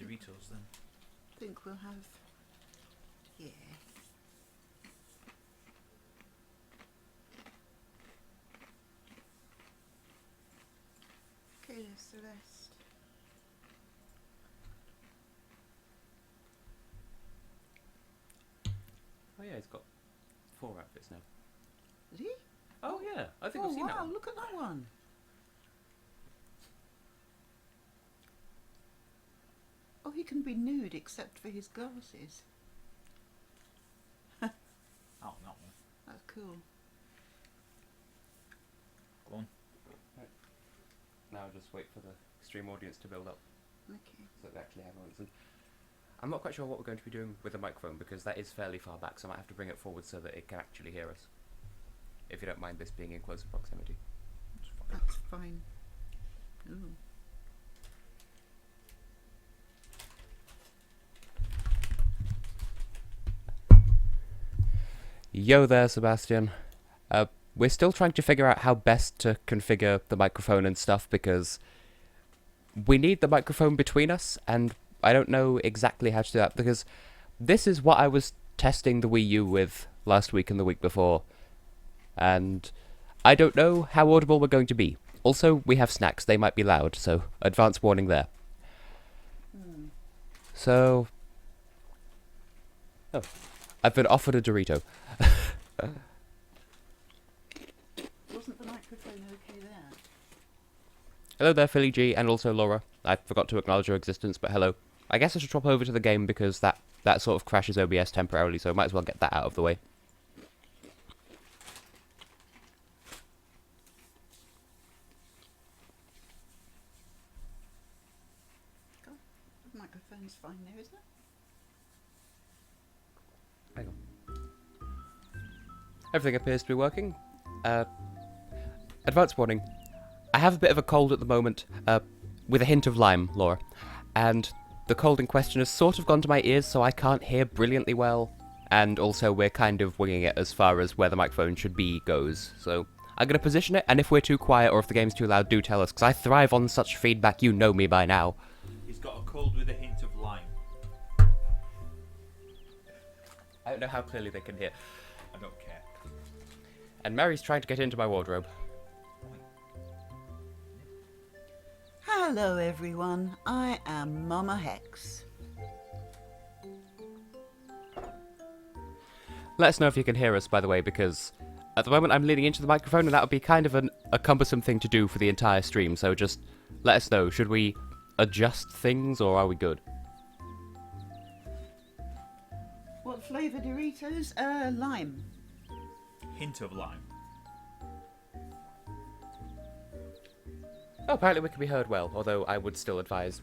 Doritos then. I think we'll have... Yeah. Okay, Celeste. Oh yeah, he's got 4 outfits now. Is he? Oh yeah, I think I've seen that. Oh wow, One. look at that one. Oh, he can be nude except for his glasses. Oh, that one. That's cool. Go on. Right. Now just wait for the stream audience to build up Okay. so that we actually have one. I'm not quite sure what we're going to be doing with the microphone because that is fairly far back, so I might have to bring it forward so that it can actually hear us. If you don't mind this being in closer proximity. That's fine. Ooh. Yo there, Sebastian. We're still trying to figure out how best to configure the microphone and stuff because we need the microphone between us, and I don't know exactly how to do that because this is what I was testing the Wii U with last week and the week before, and I don't know how audible we're going to be. Also, we have snacks. They might be loud, so advance warning there. So... Oh. I've been offered a Dorito. Wasn't the microphone okay there? Hello there, Philly G, and also Laura. I forgot to acknowledge your existence, but hello. I guess I should drop over to the game because that sort of crashes OBS temporarily, so I might as well get that out of the way. God, the microphone's fine there, isn't it? Hang on. Everything appears to be working. Advance warning. I have a bit of a cold at the moment, with a hint of Lyme, Laura. And the cold in question has sort of gone to my ears, so I can't hear brilliantly well. And also we're kind of winging it as far as where the microphone should be goes. So I'm going to position it, and if we're too quiet or if the game's too loud, do tell us, because I thrive on such feedback, you know me by now. He's got a cold with a hint of lime. I don't know how clearly they can hear. I don't care. And Mary's trying to get into my wardrobe. Hello everyone, I am MamaHex. Let us know if you can hear us, by the way, because at the moment I'm leaning into the microphone and that would be kind of a cumbersome thing to do for the entire stream, so just let us know. Should we adjust things or are we good? What flavour Doritos? Lime. Hint of lime. Oh, apparently we can be heard well, although I would still advise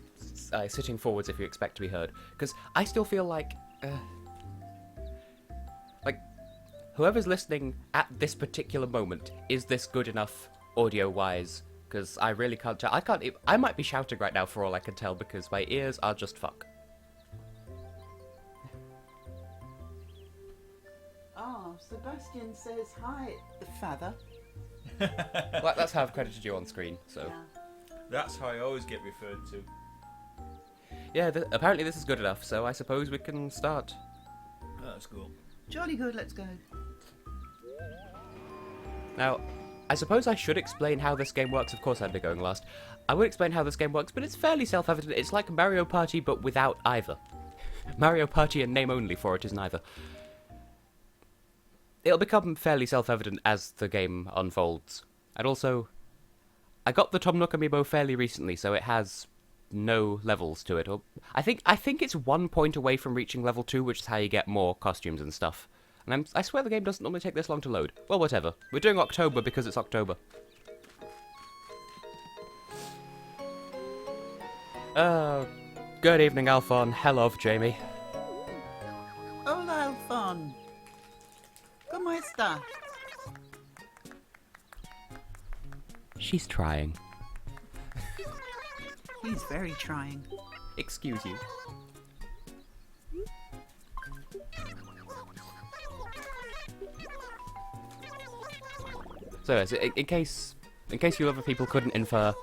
sitting forwards if you expect to be heard. Because I still feel like whoever's listening at this particular moment, is this good enough audio-wise? Because I really can't tell. I might be shouting right now for all I can tell because my ears are just fuck. Oh, Sebastian says hi, father. Well, that's how I've credited you on screen, so... Yeah. That's how I always get referred to. Yeah, apparently this is good enough, so I suppose we can start. Oh, that's cool. Jolly good, let's go. Now, I suppose I should explain how this game works. Of course I'd be going last. I would explain how this game works, but it's fairly self-evident. It's like Mario Party, but without either. Mario Party in name only, for it is neither. It'll become fairly self-evident as the game unfolds. And also, I got the Tom Nook amiibo fairly recently, so it has no levels to it. Or I think it's 1 point away from reaching level 2, which is how you get more costumes and stuff. And I swear the game doesn't normally take this long to load. Well, whatever. We're doing October because it's October. Good evening, Alphon. Hello, Jamie. Hola, Alphon. ¿Cómo está? She's trying. He's very trying. Excuse you. So, in case you other people couldn't infer,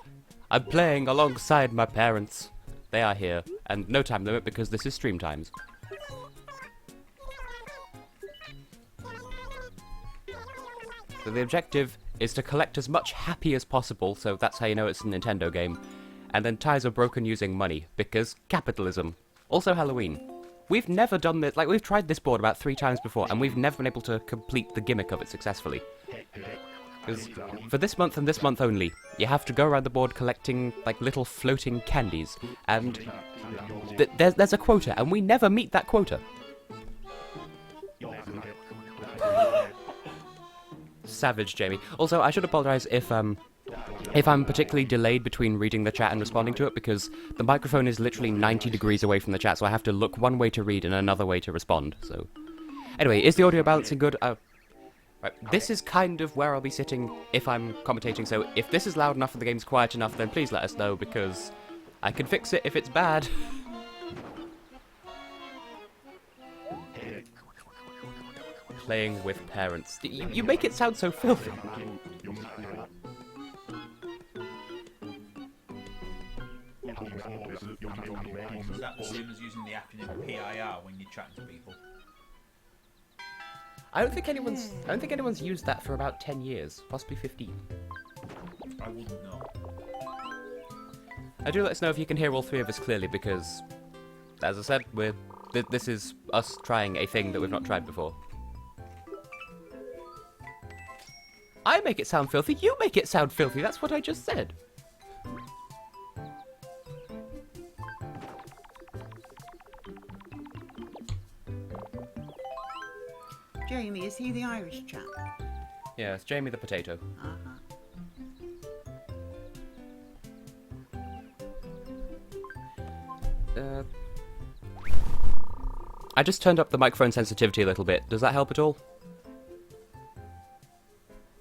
I'm playing alongside my parents. They are here. and no time limit because this is stream times. So the objective is to collect as much happy as possible, so that's how you know it's a Nintendo game. And then ties are broken using money, because capitalism. Also Halloween. We've never done this, like we've tried this board about 3 times before, and we've never been able to complete the gimmick of it successfully. Because for this month and this month only, you have to go around the board collecting, like, little floating candies, and there's a quota, and we never meet that quota. Savage, Jamie. Also, I should apologise if I'm particularly delayed between reading the chat and responding to it, because the microphone is literally 90 degrees away from the chat, so I have to look one way to read and another way to respond, so... Anyway, is the audio balancing good? Right, this is kind of where I'll be sitting if I'm commentating, so if this is loud enough and the game's quiet enough, then please let us know, because I can fix it if it's bad. Playing with parents. You make it sound so filthy. Is that the same as using the acronym PIR when you're chatting to people? I don't think anyone's used that for about 10 years, possibly 15. I wouldn't know. Do let us know if you can hear all 3 of us clearly, because, as I said, this is us trying a thing that we've not tried before. I make it sound filthy, you make it sound filthy, that's what I just said. Jamie, is he the Irish chap? Yeah, it's Jamie the potato. I just turned up the microphone sensitivity a little bit. Does that help at all?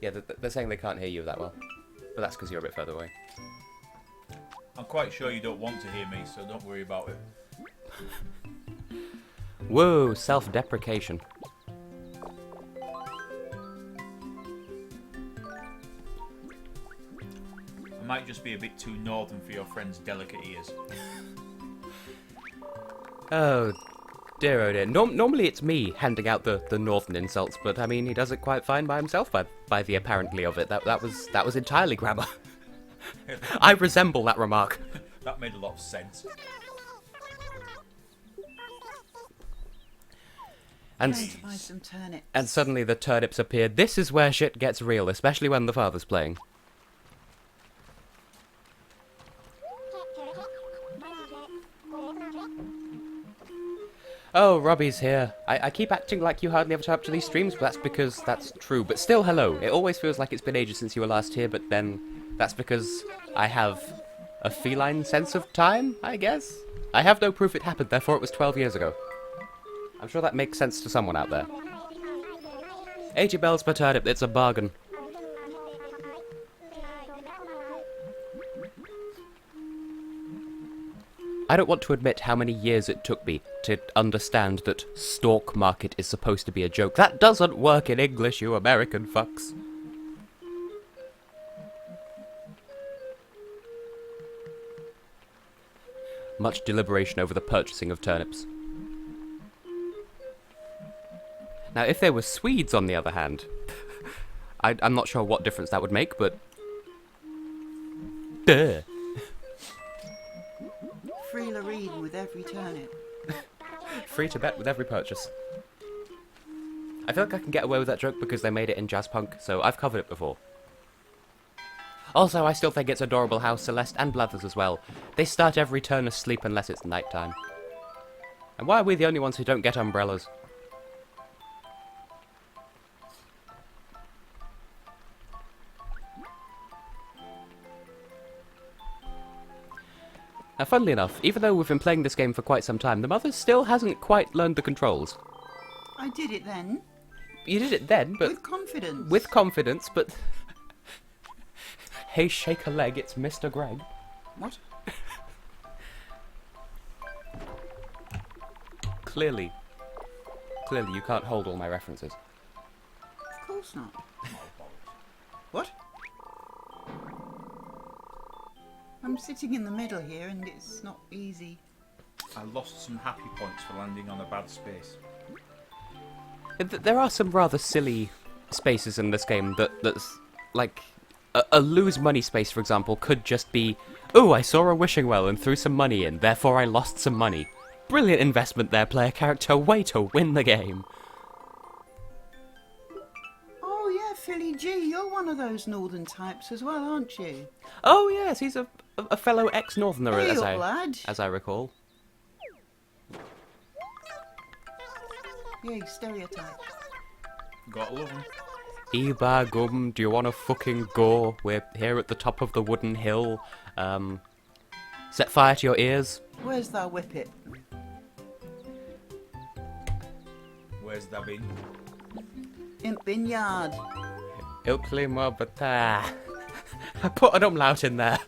Yeah, they're saying they can't hear you that well. But that's because you're a bit further away. I'm quite sure you don't want to hear me, so don't worry about it. Whoa, self-deprecation. I might just be a bit too northern for your friend's delicate ears. Oh dear. Normally it's me handing out the northern insults, but I mean he does it quite fine by himself by the apparently of it. That was entirely grammar. I resemble that remark. That made a lot of sense. Going to buy some turnips. And suddenly the turnips appeared. This is where shit gets real, especially when the father's playing. Oh, Robbie's here. I keep acting like you hardly ever turn up to these streams, but that's because that's true. But still, hello. It always feels like it's been ages since you were last here, but then that's because I have a feline sense of time, I guess? I have no proof it happened, therefore it was 12 years ago. I'm sure that makes sense to someone out there. 80 bells per turnip, it's a bargain. I don't want to admit how many years it took me to understand that stalk market is supposed to be a joke. That doesn't work in English, you American fucks. Much deliberation over the purchasing of turnips. Now, if there were Swedes, on the other hand, I'm not sure what difference that would make, but... Duh. Free Loreen with every turnip. Free to bet with every purchase. I feel like I can get away with that joke because they made it in jazz punk, so I've covered it before. Also, I still think it's adorable how Celeste and Blathers as well, they start every turn asleep unless it's nighttime. And why are we the only ones who don't get umbrellas? Now, funnily enough, even though we've been playing this game for quite some time, the mother still hasn't quite learned the controls. I did it then. You did it then, but... With confidence. With confidence, but... Hey, shake a leg, it's Mr. Greg. What? Clearly, you can't hold all my references. Of course not. What? I'm sitting in the middle here and it's not easy. I lost some happy points for landing on a bad space. There are some rather silly spaces in this game that's like a lose money space, for example, could just be, oh, I saw a wishing well and threw some money in, therefore I lost some money. Brilliant investment there, player character. Way to win the game. Oh yeah, Philly G, you're one of those northern types as well, aren't you? Oh yes, he's a fellow ex-northerner, Hey as up, lad. I recall. Yeah, stereotype. Gotta love him. Eba gum, do you wanna fucking go? We're here at the top of the wooden hill. Set fire to your ears. Where's that whippet? Where's that been? In vineyard. Ilkli Mobata. I put an umlaut in there.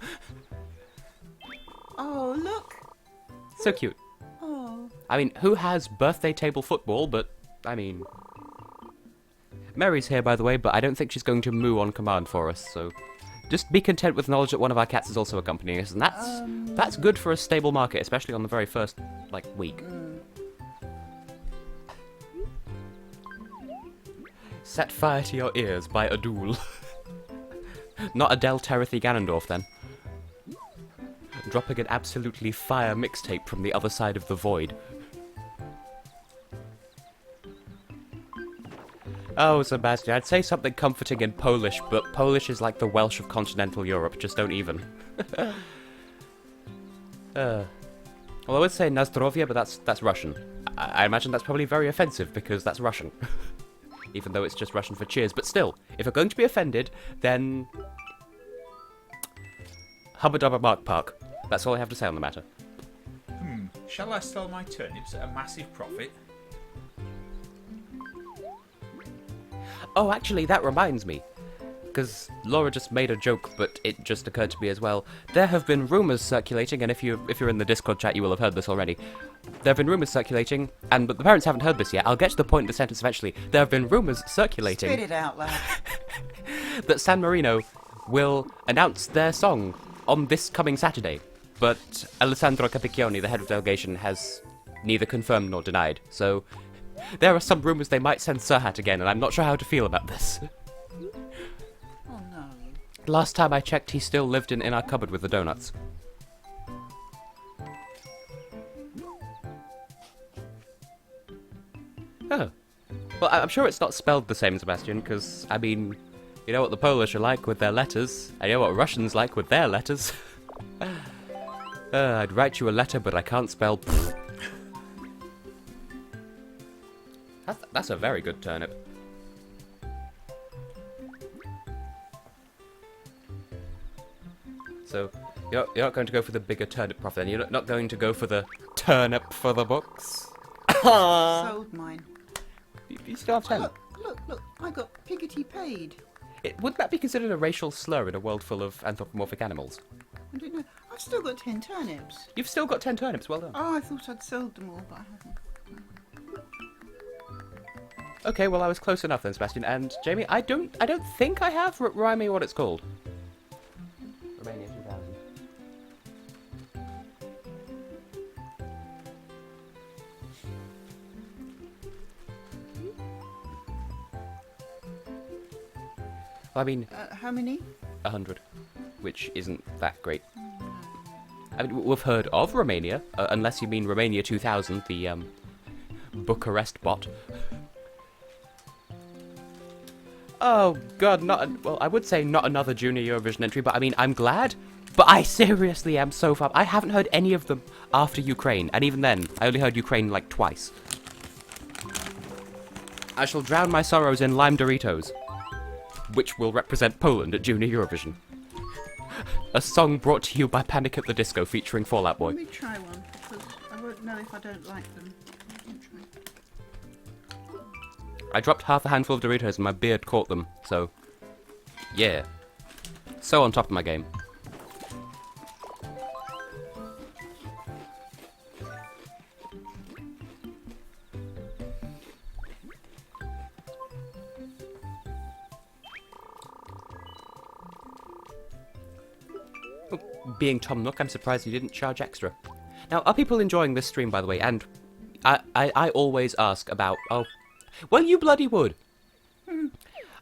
Oh, look. So cute. Oh. I mean, who has birthday table football, but, I mean... Mary's here, by the way, but I don't think she's going to moo on command for us, so... Just be content with knowledge that one of our cats is also accompanying us, and that's good for a stable market, especially on the very first, like, week. Set fire to your ears by Adul. Not Adele Terethy Ganondorf, then. Dropping an absolutely fire mixtape from the other side of the void. Oh, Sebastian, I'd say something comforting in Polish, but Polish is like the Welsh of continental Europe, just don't even. Well, I would say Nazdrovia, but that's Russian. I imagine that's probably very offensive, because that's Russian. Even though it's just Russian for cheers. But still, if you're going to be offended, then... Hubba Dubba Mark Park. That's all I have to say on the matter. Shall I sell my turnips at a massive profit? Oh, actually, that reminds me. Because Laura just made a joke, but it just occurred to me as well. There have been rumours circulating, and if you're in the Discord chat, you will have heard this already. There have been rumours circulating, but the parents haven't heard this yet. I'll get to the point in the sentence eventually. There have been rumours circulating... Spit it out, lad. that San Marino will announce their song on this coming Saturday. But Alessandro Capicchioni, the head of delegation, has neither confirmed nor denied. So there are some rumours they might send Serhat again, and I'm not sure how to feel about this. Oh no. Last time I checked, he still lived in our cupboard with the donuts. Oh. Well, I'm sure it's not spelled the same, Sebastian, because, I mean, you know what the Polish are like with their letters. I know what Russians like with their letters. I'd write you a letter, but I can't spell... That's a very good turnip. So, you're not going to go for the bigger turnip profit, then? You're not going to go for the turnip for the books? Sold mine. You still have 10. Look, I got piggity paid. Wouldn't that be considered a racial slur in a world full of anthropomorphic animals? I don't know. I've still got 10 turnips. You've still got 10 turnips, well done. Oh, I thought I'd sold them all, but I haven't. Okay, well I was close enough then, Sebastian. And Jamie, I don't think I have. Remind me what it's called. Romania 2000. I mean, How many? 100, which isn't that great. I mean, we've heard of Romania, unless you mean Romania 2000, the Bucharest bot. Oh god, well, I would say not another junior Eurovision entry, but I mean, I'm glad. But I seriously am so far. I haven't heard any of them after Ukraine, and even then, I only heard Ukraine like twice. I shall drown my sorrows in lime Doritos, which will represent Poland at Junior Eurovision. A song brought to you by Panic at the Disco featuring Fall Out Boy. Let me try one, because I won't know if I don't like them. I dropped half a handful of Doritos and my beard caught them, so... yeah. So on top of my game. Being Tom Nook, I'm surprised he didn't charge extra. Now, are people enjoying this stream, by the way? And I always ask about... Oh, well, you bloody would.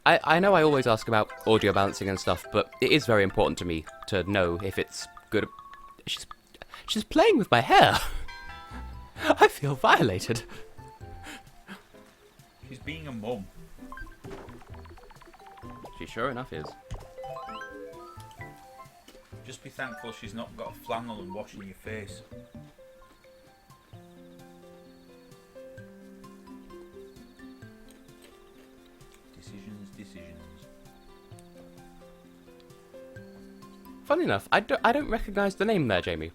I know I always ask about audio balancing and stuff, but it is very important to me to know if it's good. She's playing with my hair. I feel violated. She's being a mum. She sure enough is. Just be thankful she's not got a flannel and washing your face. Decisions. Funny enough, I don't recognise the name there, Jamie.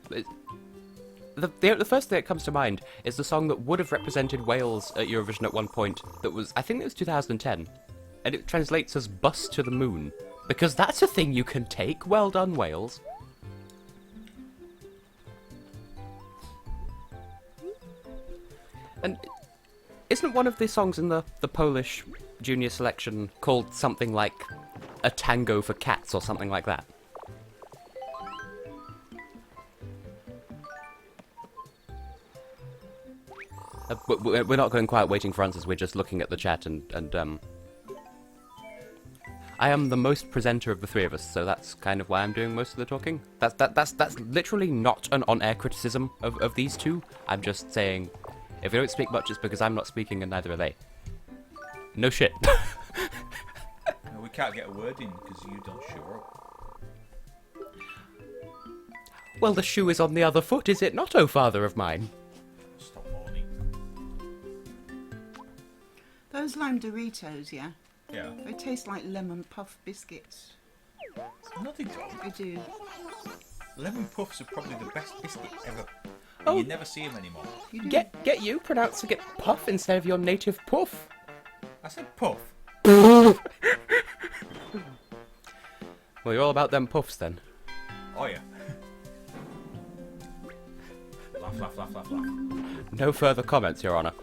The first thing that comes to mind is the song that would have represented Wales at Eurovision at one point. That was, I think it was 2010, and it translates as "Bus to the Moon," because that's a thing you can take. Well done, Wales. And isn't one of the songs in the Polish junior selection called something like "A Tango for Cats" or something like that? We're not going quiet waiting for answers, we're just looking at the chat and I am the most presenter of the three of us, so that's kind of why I'm doing most of the talking. That's literally not an on-air criticism of these two. I'm just saying, if we don't speak much, it's because I'm not speaking and neither are they. No shit. No, we can't get a word in because you don't show up. Well, the shoe is on the other foot, is it not, O father of mine? Stop mourning. Those lime Doritos, yeah? Yeah. They taste like lemon puff biscuits. No, they don't. They do. Lemon puffs are probably the best biscuit ever. Oh. You never see them anymore. You do. Get you pronouncing it puff instead of your native puff. I said puff. Well, you're all about them puffs then. Oh yeah. Laugh. No further comments, Your Honour.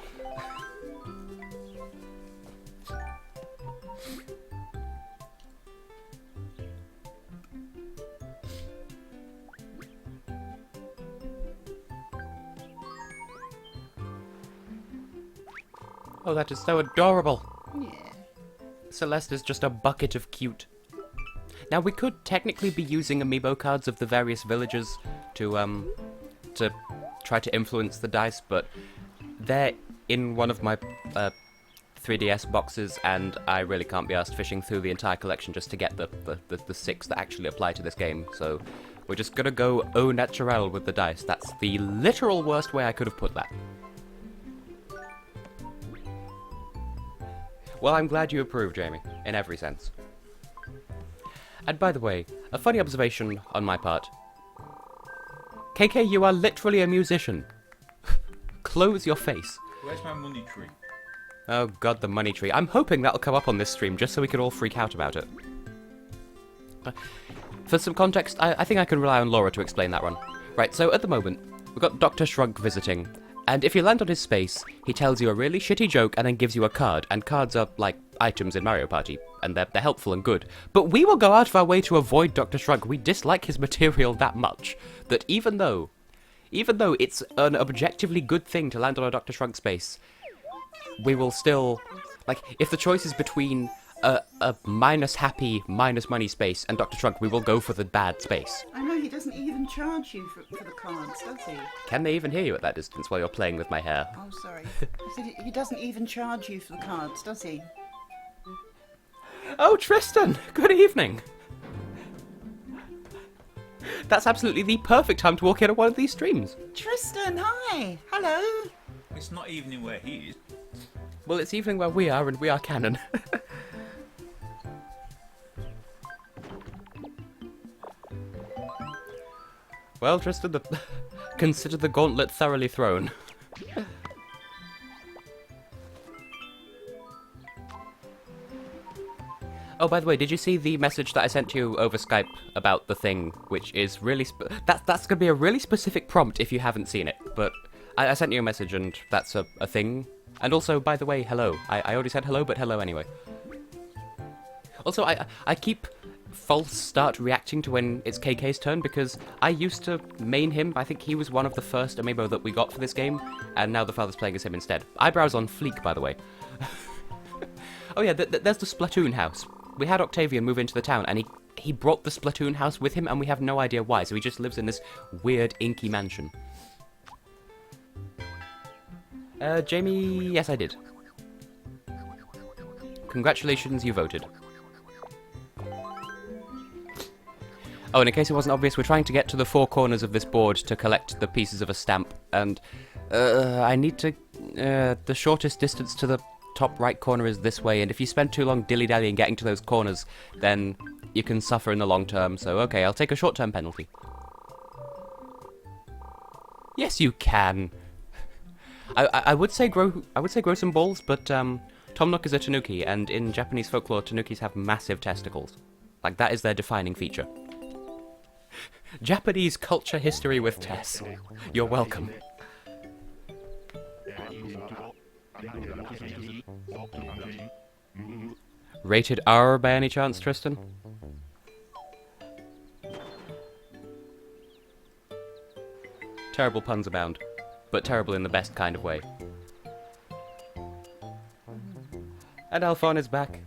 Oh, that is so adorable. Yeah. Celeste is just a bucket of cute. Now, we could technically be using amiibo cards of the various villages to try to influence the dice, but they're in one of my 3DS boxes, and I really can't be asked fishing through the entire collection just to get the 6 that actually apply to this game, so we're just gonna go au naturel with the dice. That's the literal worst way I could have put that. Well, I'm glad you approve, Jamie, in every sense. And by the way, a funny observation on my part. KK, you are literally a musician. Close your face. Where's my money tree? Oh god, the money tree. I'm hoping that'll come up on this stream just so we can all freak out about it. For some context, I think I can rely on Laura to explain that one. Right, so at the moment, we've got Dr. Shrug visiting. And if you land on his space, he tells you a really shitty joke and then gives you a card. And cards are like items in Mario Party, and they're helpful and good. But we will go out of our way to avoid Dr. Shrug. We dislike his material that much that even though it's an objectively good thing to land on a Dr. Shrug space, we will still, like, if the choice is between a minus happy, minus money space and Dr. Shrug, we will go for the bad space. I know, he doesn't even charge you for the cards, does he? Can they even hear you at that distance while you're playing with my hair? Oh, sorry. I said he doesn't even charge you for the cards, does he? Oh, Tristan! Good evening! That's absolutely the perfect time to walk in on one of these streams. Tristan, hi! Hello! It's not evening where he is. Well, it's evening where we are, and we are canon. Well, Tristan, consider the gauntlet thoroughly thrown. Oh, by the way, did you see the message that I sent you over Skype about the thing, which is really... That's going to be a really specific prompt if you haven't seen it, but I sent you a message and that's a thing. And also, by the way, hello. I already said hello, but hello anyway. Also, I keep false start reacting to when it's KK's turn, because I used to main him. I think he was one of the first amiibo that we got for this game, and now the father's playing as him instead. Eyebrows on fleek, by the way. Oh yeah, there's the Splatoon house. We had Octavian move into the town, and he brought the Splatoon house with him, and we have no idea why, so he just lives in this weird, inky mansion. Jamie, yes I did. Congratulations, you voted. Oh, and in case it wasn't obvious, we're trying to get to the four corners of this board to collect the pieces of a stamp, and I need to... the shortest distance to the top right corner is this way, and if you spend too long dilly-dallying getting to those corners, then you can suffer in the long term, so okay, I'll take a short-term penalty. Yes, you can. I would say grow some balls, but Tom Nook is a tanuki, and in Japanese folklore, tanukis have massive testicles. Like, that is their defining feature. Japanese culture history with Tess. You're welcome. Rated R by any chance, Tristan? Terrible puns abound, but terrible in the best kind of way. And Alphon is back.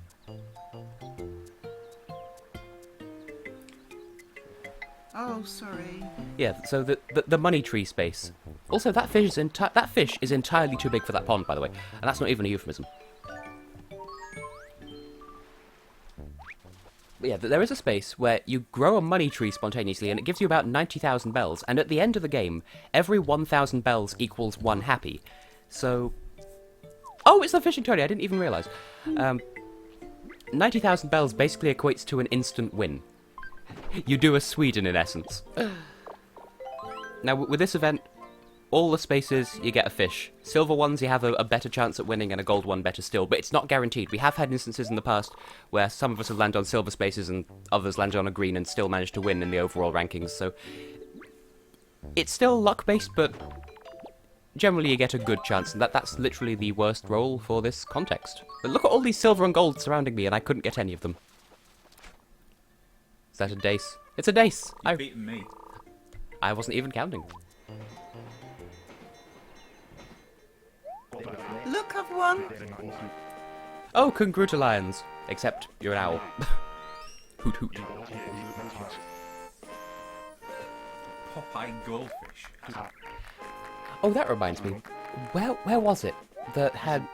Oh, sorry. Yeah, so the money tree space. Also, that fish is entirely too big for that pond, by the way, and that's not even a euphemism. But yeah, there is a space where you grow a money tree spontaneously, and it gives you about 90,000 bells, and at the end of the game, every 1,000 bells equals 1 happy. So... Oh, it's the fishing toady, I didn't even realise. 90,000 bells basically equates to an instant win. You do a Sweden, in essence. Now, with this event, all the spaces, you get a fish. Silver ones, you have a better chance at winning, and a gold one better still, but it's not guaranteed. We have had instances in the past where some of us have landed on silver spaces and others landed on a green and still managed to win in the overall rankings, so... It's still luck-based, but generally you get a good chance, and that's literally the worst roll for this context. But look at all these silver and gold surrounding me, and I couldn't get any of them. Is that a dace? It's a dace! You've beaten me. I wasn't even counting. Look, I've won. Oh, congratulations. Except you're an owl. Hoot hoot. Popeye goldfish. Oh, that reminds me. Where was it that had...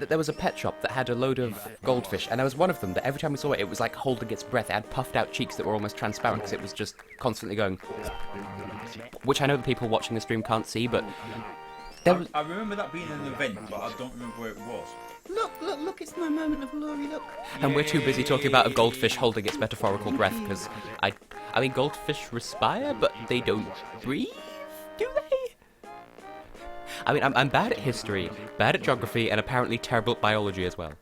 There was a pet shop that had a load of goldfish, and there was one of them that every time we saw it, it was like holding its breath. It had puffed out cheeks that were almost transparent because it was just constantly going... Which I know the people watching the stream can't see, but... I remember that being an event, but I don't remember where it was. Look, it's my moment of glory, look. And we're too busy talking about a goldfish holding its metaphorical breath, because I mean, goldfish respire, but they don't breathe, do they? I mean, I'm bad at history, bad at geography, and apparently terrible at biology as well.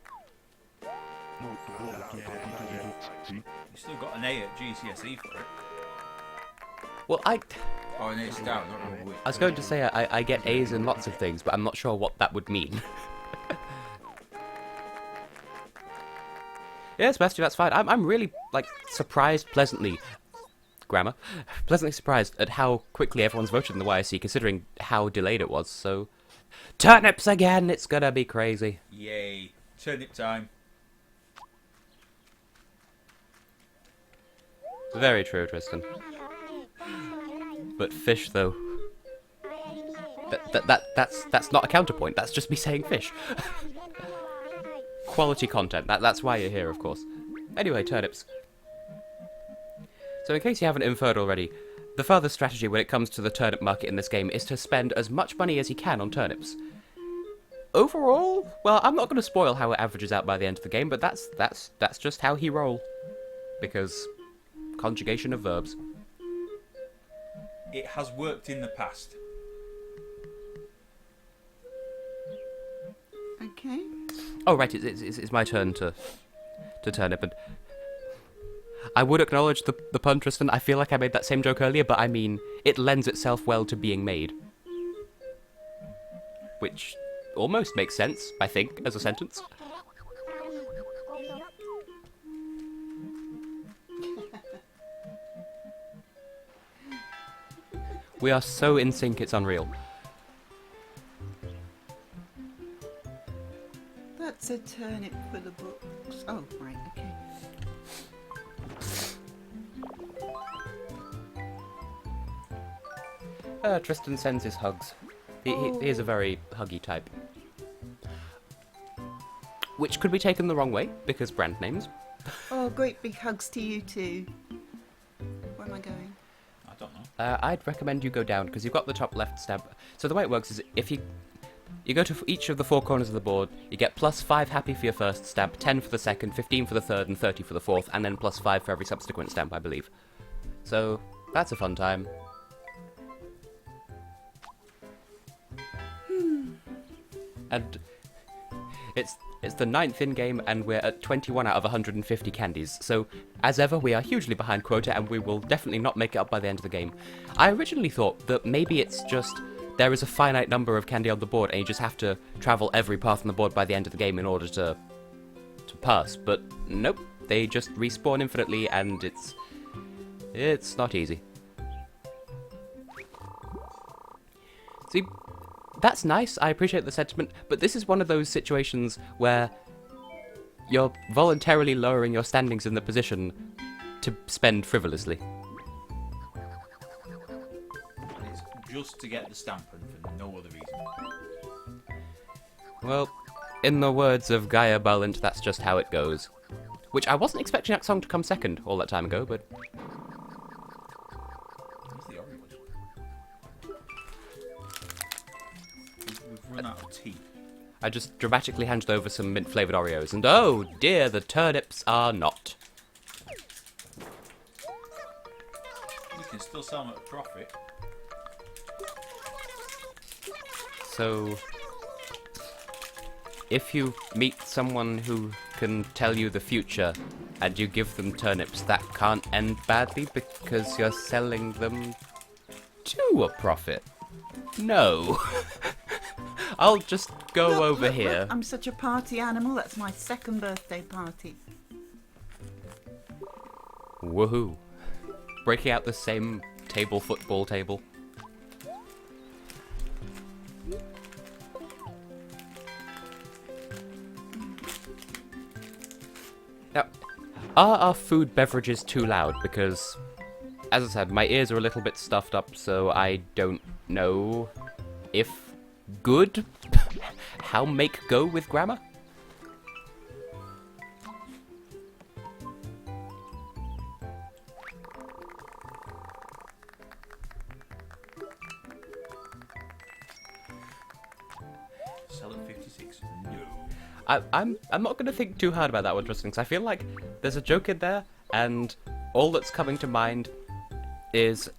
You still got an A at GCSE for it. Well, Oh, and it's down, not remember which. I was going to say I get A's in lots of things, but I'm not sure what that would mean. Yeah, Sebastian, that's fine. I'm really, like, surprised pleasantly. Grammar. Pleasantly surprised at how quickly everyone's voted in the YSC, considering how delayed it was, so... Turnips again! It's gonna be crazy. Yay. Turnip time. Very true, Tristan. But fish, though. That's not a counterpoint. That's just me saying fish. Quality content. That's why you're here, of course. Anyway, turnips. So in case you haven't inferred already, the father's strategy when it comes to the turnip market in this game is to spend as much money as he can on turnips. Overall, well, I'm not going to spoil how it averages out by the end of the game, but that's just how he roll. Because conjugation of verbs. It has worked in the past. Okay. Oh, right, it's my turn to turnip, and I would acknowledge the pun, Tristan. I feel like I made that same joke earlier, but I mean, it lends itself well to being made. Which almost makes sense, I think, as a sentence. We are so in sync, it's unreal. That's a turnip for the books. Oh, right, okay. Tristan sends his hugs. He is a very huggy type. Which could be taken the wrong way, because brand names. Oh, great big hugs to you too. Where am I going? I don't know. I'd recommend you go down, because you've got the top left stab. So the way it works is, if you go to each of the 4 corners of the board, you get plus 5 happy for your first stamp, 10 for the second, 15 for the third, and 30 for the fourth, and then plus 5 for every subsequent stamp, I believe. So, that's a fun time. And it's the 9th in-game, and we're at 21 out of 150 candies. So, as ever, we are hugely behind quota, and we will definitely not make it up by the end of the game. I originally thought that maybe it's just there is a finite number of candy on the board, and you just have to travel every path on the board by the end of the game in order to pass. But nope, they just respawn infinitely, and it's not easy. See, that's nice, I appreciate the sentiment, but this is one of those situations where you're voluntarily lowering your standings in the position to spend frivolously. And it's just to get the stamp and for no other reason. Well, in the words of Gaia Ballant, that's just how it goes. Which I wasn't expecting that song to come second all that time ago, but... Where's the Oreo? We've run out of tea. I just dramatically handed over some mint-flavoured Oreos, and oh dear, the turnips are not. You can still sell them at a profit. So, if you meet someone who can tell you the future, and you give them turnips, that can't end badly because you're selling them to a profit. No. I'll just go over here. Look, I'm such a party animal. That's my 2nd birthday party. Woohoo. Breaking out the same football table. Now, are our food beverages too loud? Because, as I said, my ears are a little bit stuffed up, so I don't know if good? How make go with grammar? Sell at 56? No. I'm not going to think too hard about that one, Tristan, because I feel like there's a joke in there, and all that's coming to mind is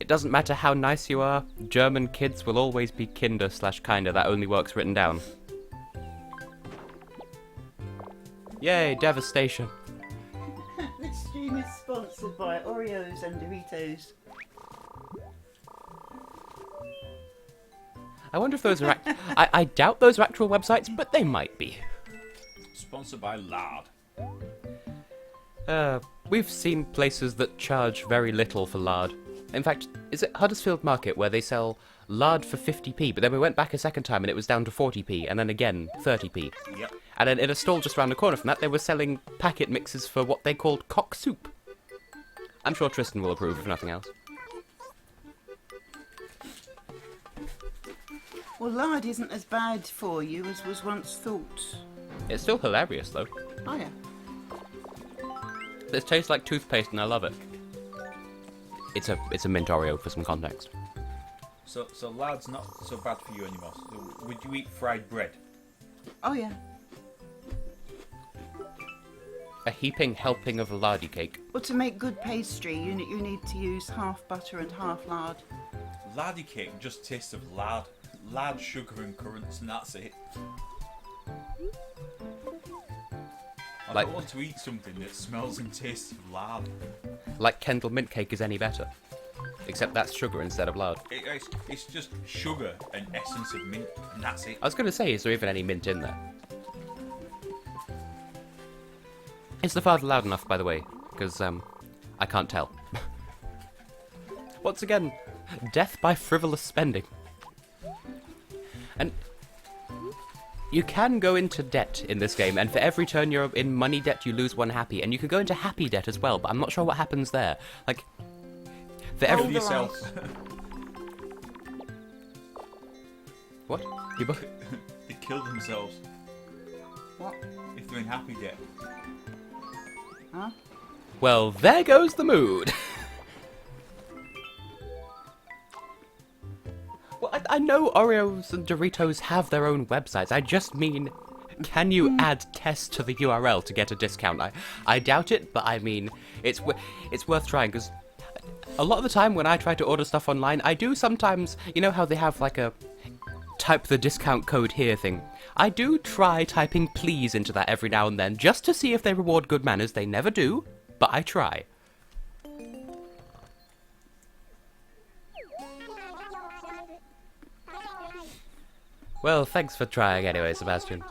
it doesn't matter how nice you are, German kids will always be kinder/kinder. That only works written down. Yay, devastation. This stream is sponsored by Oreos and Doritos. I wonder if those are I doubt those are actual websites, but they might be. Sponsored by Lard. We've seen places that charge very little for lard. In fact, is it Huddersfield Market where they sell lard for 50p, but then we went back a second time and it was down to 40p, and then again 30p. Yep. And then in a stall just round the corner from that, they were selling packet mixes for what they called cock soup. I'm sure Tristan will approve, if nothing else. Well, lard isn't as bad for you as was once thought. It's still hilarious, though. Oh, yeah. It tastes like toothpaste, and I love it. It's a mint Oreo for some context. So lard's not so bad for you anymore. So would you eat fried bread? Oh, yeah. A heaping helping of a lardy cake. Well, to make good pastry, you need to use half butter and half lard. Lardy cake just tastes of lard. Lard, sugar and currants, and that's it. I don't want to eat something that smells and tastes of lard. Like Kendall mint cake is any better. Except that's sugar instead of lard. It's just sugar and essence of mint, and that's it. I was going to say, is there even any mint in there? Is the father loud enough, by the way? Because, I can't tell. Once again, Death by frivolous spending. And you can go into debt in this game, and for every turn you're in money debt, you lose 1 happy. And you can go into happy debt as well, but I'm not sure what happens there. Like, for every... Kill yourself. What? You both... They kill themselves What? if they're in happy debt. Huh? Well, there goes the mood. Well, I know Oreos and Doritos have their own websites. I just mean, can you add Tess to the URL to get a discount? I doubt it, but I mean, it's worth trying, because a lot of the time when I try to order stuff online, I do sometimes, you know how they have like a type the discount code here thing. I do try typing please into that every now and then, just to see if they reward good manners. They never do, but I try. Well, thanks for trying anyway, Sebastian.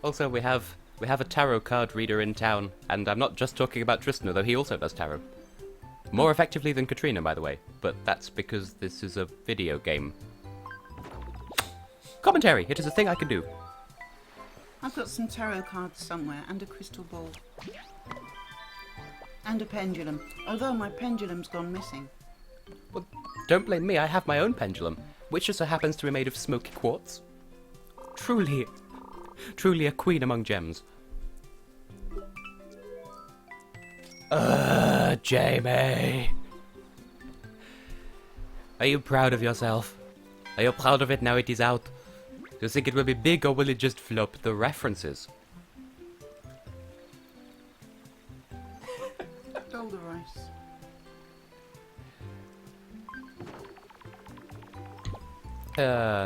Also, we have a tarot card reader in town, and I'm not just talking about Tristan, though he also does tarot. More effectively than Katrina, by the way, but that's because this is a video game. Commentary! It is a thing I can do. I've got some tarot cards somewhere, and a crystal ball. And a pendulum, although my pendulum's gone missing. Well, don't blame me, I have my own pendulum, which just so happens to be made of smoky quartz. Truly a queen among gems. Jamie. Are you proud of yourself? Are you proud of it now it is out? Do you think it will be big or will it just flop? The references. All the rice.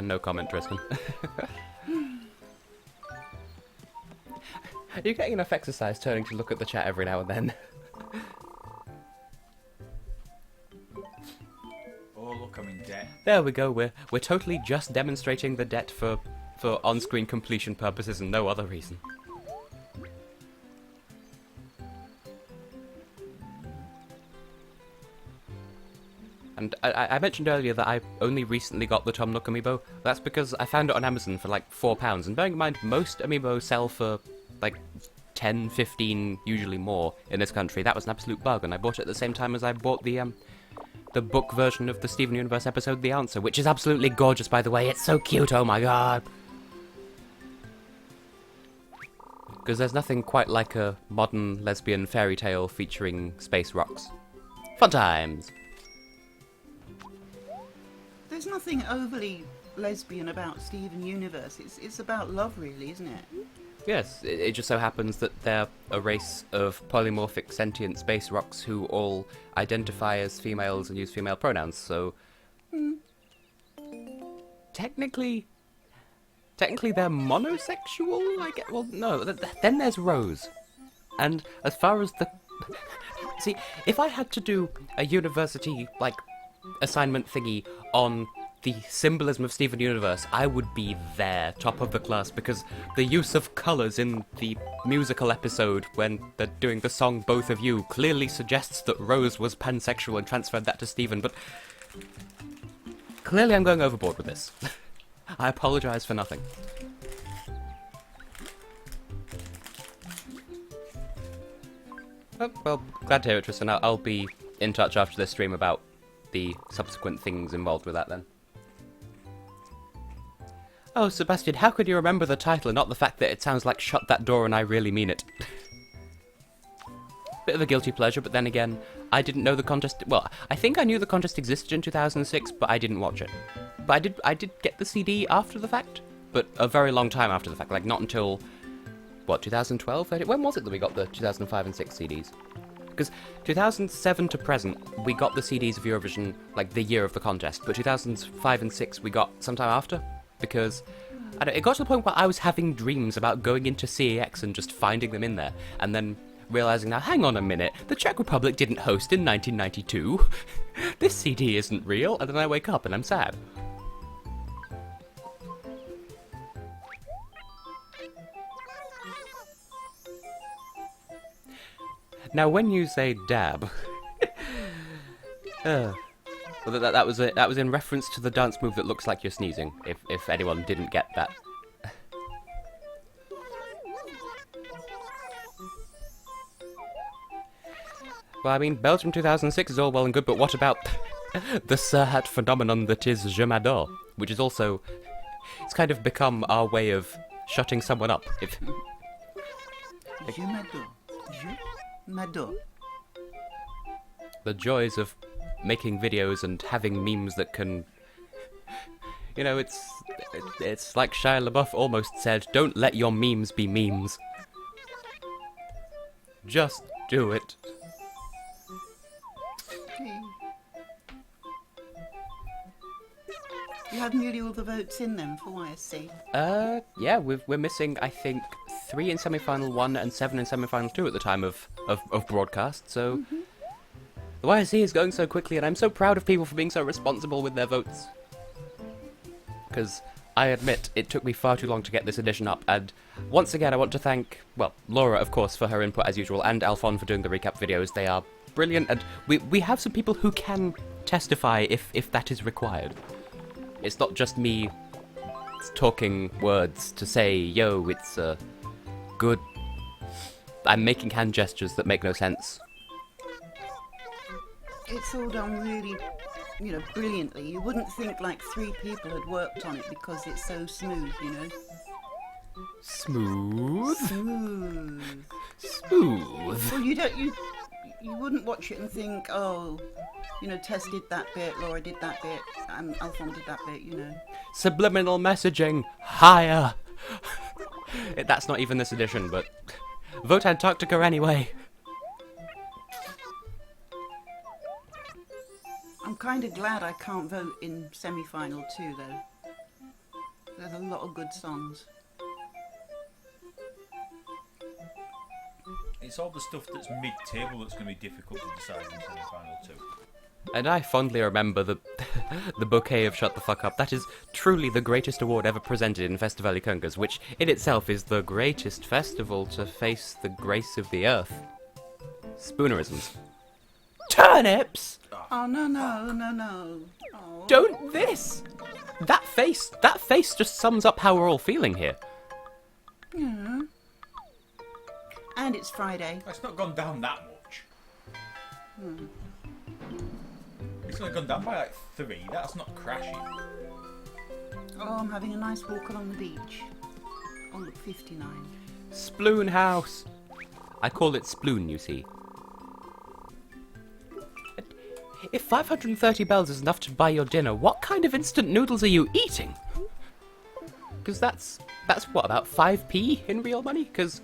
No comment, Tristan. Are you getting enough exercise turning to look at the chat every now and then? Oh, look, I'm in debt. There we go, we're totally just demonstrating the debt for on-screen completion purposes and no other reason. And I mentioned earlier that I only recently got the Tom Nook amiibo. That's because I found it on Amazon for like £4, and bearing in mind most amiibo sell for like 10, 15, usually more in this country. That was an absolute bargain. I bought it at the same time as I bought the book version of the Steven Universe episode The Answer, which is absolutely gorgeous, by the way. It's so cute, oh my god. Because there's nothing quite like a modern lesbian fairy tale featuring space rocks. Fun times! There's nothing overly lesbian about Steven Universe. It's about love, really, isn't it? Yes, it just so happens that they're a race of polymorphic sentient space rocks who all identify as females and use female pronouns, so... Technically they're monosexual, I guess? Well, no, then there's Rose. And as far as the... See, if I had to do a university, like, assignment thingy on the symbolism of Steven Universe, I would be there, top of the class, because the use of colours in the musical episode when they're doing the song Both of You clearly suggests that Rose was pansexual and transferred that to Steven, but clearly I'm going overboard with this. I apologise for nothing. Oh, well, glad to hear it, Tristan. I'll be in touch after this stream about the subsequent things involved with that then. Oh, Sebastian, how could you remember the title and not the fact that it sounds like Shut That Door and I Really Mean It? Bit of a guilty pleasure, but then again, I didn't know the contest... Well, I think I knew the contest existed in 2006, but I didn't watch it. But I did get the CD after the fact, but a very long time after the fact, like not until, what, 2012? When was it that we got the 2005 and 6 CDs? Because 2007 to present, we got the CDs of Eurovision, like, the year of the contest, but 2005 and 6 we got sometime after, because it got to the point where I was having dreams about going into CEX and just finding them in there, and then realising now, hang on a minute, the Czech Republic didn't host in 1992, this CD isn't real, and then I wake up and I'm sad. Now, when you say dab, well, that was it. That was in reference to the dance move that looks like you're sneezing. If anyone didn't get that. Well, I mean, Belgium 2006 is all well and good, but what about the Serhat phenomenon that is Je m'adore, which is also, it's kind of become our way of shutting someone up. Je m'adore. Je m'adore. The joys of making videos and having memes that can, you know, it's like Shia LaBeouf almost said, don't let your memes be memes. Just do it. You have nearly all the votes in then for YSC. Yeah, we're missing, I think, 3 in semi-final 1 and 7 in semi-final 2 at the time of broadcast, so the YSC is going so quickly, and I'm so proud of people for being so responsible with their votes. Because I admit, it took me far too long to get this edition up, and once again I want to thank, well, Laura, of course, for her input as usual, and Alphon for doing the recap videos. They are brilliant, and we have some people who can testify if that is required. It's not just me talking words to say, yo, it's good. I'm making hand gestures that make no sense. It's all done really, you know, brilliantly. You wouldn't think like 3 people had worked on it because it's so smooth, you know. Smooth? Smooth. Smooth. Well, you wouldn't watch it and think, oh, you know, Tess did that bit, Laura did that bit, and Alphon did that bit, you know. Subliminal messaging, higher. That's not even this edition, but vote Antarctica anyway. I'm kind of glad I can't vote in semi-final 2, though. There's a lot of good songs. It's all the stuff that's mid-table that's going to be difficult to decide in semi-final 2. And I fondly remember the bouquet of Shut the Fuck Up. That is truly the greatest award ever presented in Festival Congas, which in itself is the greatest festival to face the grace of the earth. Spoonerisms. Turnips! Oh, no. Oh. Don't this! That face just sums up how we're all feeling here. Yeah. And it's Friday. It's not gone down that much. It's only gone down by like 3. That's not crashing. Oh, I'm having a nice walk along the beach. On look 59. Sploon House! I call it Sploon, you see. If 530 bells is enough to buy your dinner, what kind of instant noodles are you eating? Because that's what, about 5p in real money? Because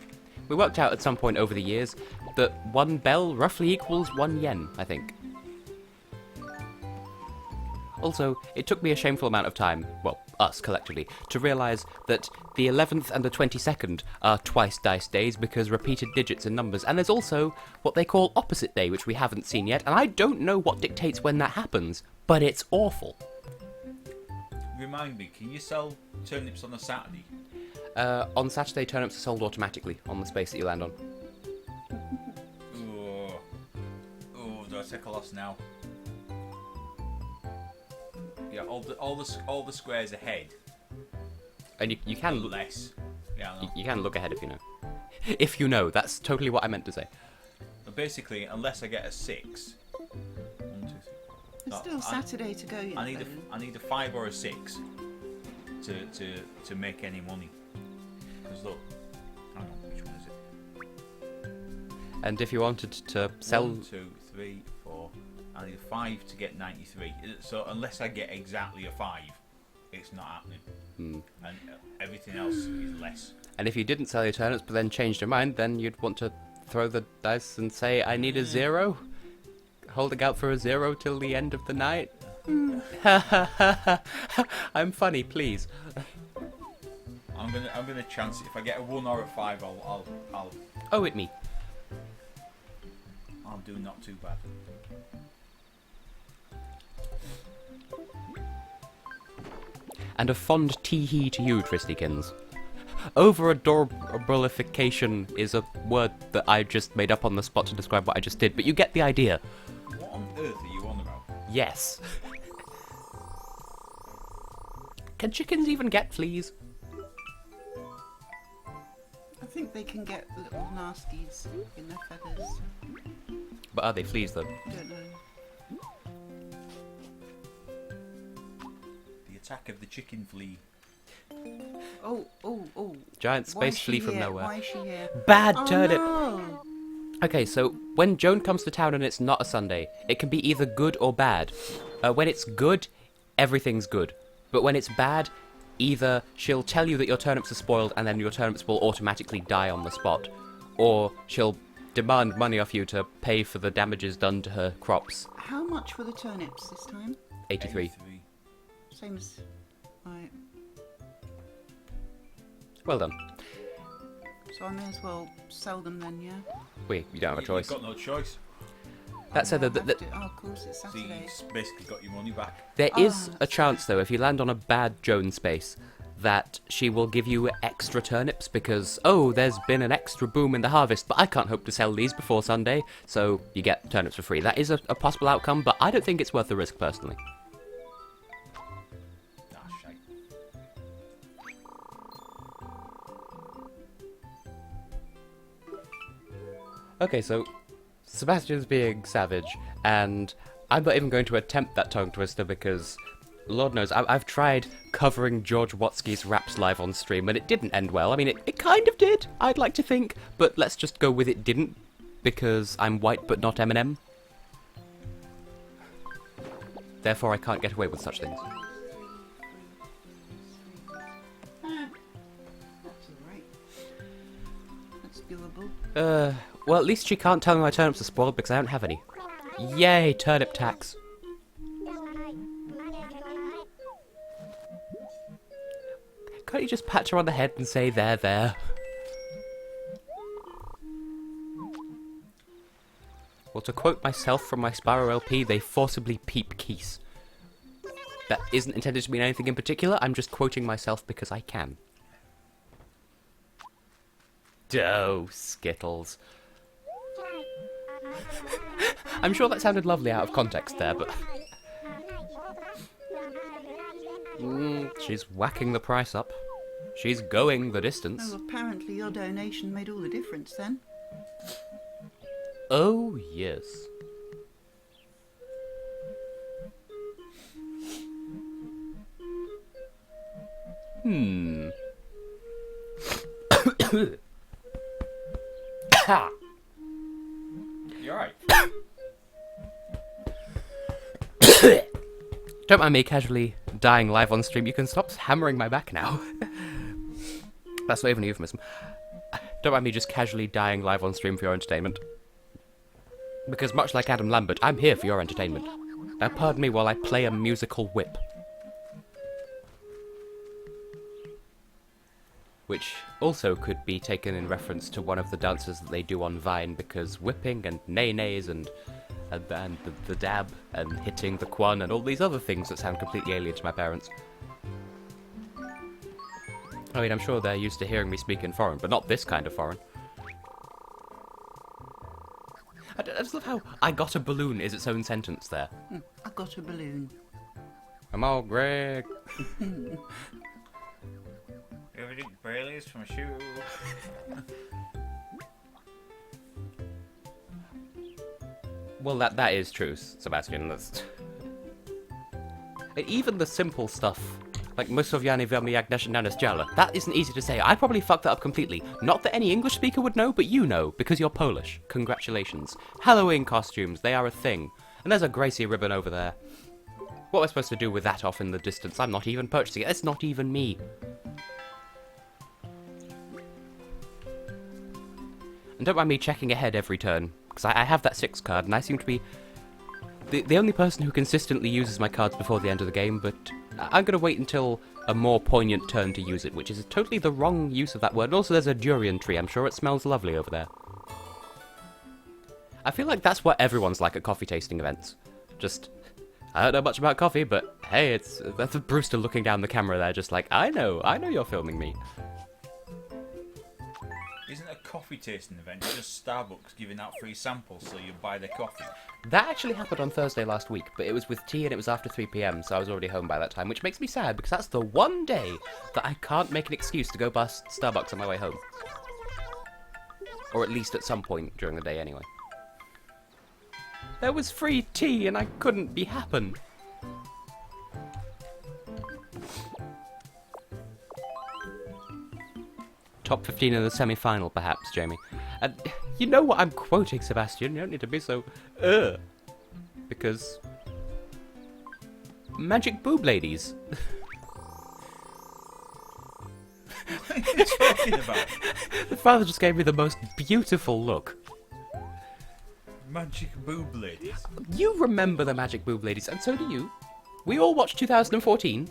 we worked out at some point over the years that 1 bell roughly equals 1 yen, I think. Also, it took me a shameful amount of time, well, us collectively, to realise that the 11th and the 22nd are twice dice days because repeated digits and numbers, and there's also what they call opposite day, which we haven't seen yet, and I don't know what dictates when that happens, but it's awful. Remind me, can you sell turnips on a Saturday? On Saturday, turnips are sold automatically on the space that you land on. Oh, do I take a loss now? Yeah, all the squares ahead. And you can look less. Yeah, I know. You can look ahead if you know. If you know, that's totally what I meant to say. But basically, unless I get a 6. 1, 2, 3. There's still Saturday to go yet. I need a 5 or a 6 to make any money. Because look, hang on, which one is it? And if you wanted to sell 1, 2, 3, 4. I need a 5 to get 93. So unless I get exactly a 5, it's not happening. And everything else is less. And if you didn't sell your turnips but then changed your mind, then you'd want to throw the dice and say, I need a 0. Holding out for a 0 till the end of the night. I'm funny, please. I'm gonna chance it. If I get a 1 or a 5, I'll Oh, it me. I'll do not too bad. And a fond tee-hee to you, Tristykins. Over-adorabilification is a word that I just made up on the spot to describe what I just did, but you get the idea. What on earth are you on about? Yes. Can chickens even get fleas? I think they can get little nasties in their feathers. But are they fleas, though? Don't know. The attack of the chicken flea. Oh. Giant Why is space she flea from here? nowhere. Why is she here? Bad Oh, turnip! no. Okay, so when Joan comes to town and it's not a Sunday, it can be either good or bad. When it's good, everything's good. But when it's bad, either she'll tell you that your turnips are spoiled and then your turnips will automatically die on the spot, or she'll demand money off you to pay for the damages done to her crops. How much were the turnips this time? 83. Same as... Right. Well done. So I may as well sell them then, yeah? You don't have a choice. You've got no choice. That said, Oh, though, oh, of course, it's So Saturday. you've basically got your money back. there is a that's chance, though, if you land on a bad Joan space, that she will give you extra turnips because, oh, there's been an extra boom in the harvest, but I can't hope to sell these before Sunday, so you get turnips for free. That is a possible outcome, but I don't think it's worth the risk, personally. Ah, shite. Okay, so Sebastian's being savage, and I'm not even going to attempt that tongue twister because, Lord knows, I've tried covering George Watsky's raps live on stream, and it didn't end well. I mean, it kind of did, I'd like to think, but let's just go with it didn't, because I'm white but not Eminem. Therefore, I can't get away with such things. That's alright. That's doable. Well, at least she can't tell me my turnips are spoiled because I don't have any. Yay, turnip tax. Can't you just pat her on the head and say, there? Well, to quote myself from my Spyro LP, they forcibly peep keys. That isn't intended to mean anything in particular, I'm just quoting myself because I can. Oh, Skittles. I'm sure that sounded lovely out of context there, but... she's whacking the price up. She's going the distance. Oh, apparently your donation made all the difference then. Oh, yes. Ha! You're right. Don't mind me casually dying live on stream. You can stop hammering my back now. That's not even a euphemism. Don't mind me just casually dying live on stream for your entertainment. Because much like Adam Lambert, I'm here for your entertainment. Now pardon me while I play a musical whip. Which also could be taken in reference to one of the dances that they do on Vine, because whipping and nays and the dab and hitting the quan and all these other things that sound completely alien to my parents. I mean, I'm sure they're used to hearing me speak in foreign, but not this kind of foreign. I just love how I got a balloon is its own sentence there. I got a balloon. I'm all Greg. Everything Brailleys from a shoe. Well, that is true, Sebastian. That's... Even the simple stuff, like Musoviani Velmi Agneshananus Jala, that isn't easy to say. I probably fucked that up completely. Not that any English speaker would know, but you know, because you're Polish. Congratulations. Halloween costumes, they are a thing. And there's a Gracie ribbon over there. What am I supposed to do with that off in the distance? I'm not even purchasing it. It's not even me. And don't mind me checking ahead every turn, because I have that 6 card, and I seem to be the only person who consistently uses my cards before the end of the game, but I'm going to wait until a more poignant turn to use it, which is totally the wrong use of that word. And also there's a durian tree, I'm sure it smells lovely over there. I feel like that's what everyone's like at coffee tasting events. Just, I don't know much about coffee, but hey, that's Brewster looking down the camera there, just like, I know you're filming me. coffee tasting event. It's just Starbucks giving out free samples so you buy their coffee. That actually happened on Thursday last week, but it was with tea and it was after 3 p.m, so I was already home by that time, which makes me sad because that's the one day that I can't make an excuse to go past Starbucks on my way home. Or at least at some point during the day anyway. There was free tea and I couldn't be happen. Top 15 in the semi-final, perhaps, Jamie. And you know what I'm quoting, Sebastian. You don't need to be so... Because... Magic boob ladies. What are you talking about? The father just gave me the most beautiful look. Magic boob ladies. You remember the Magic boob ladies, and so do you. We all watched 2014.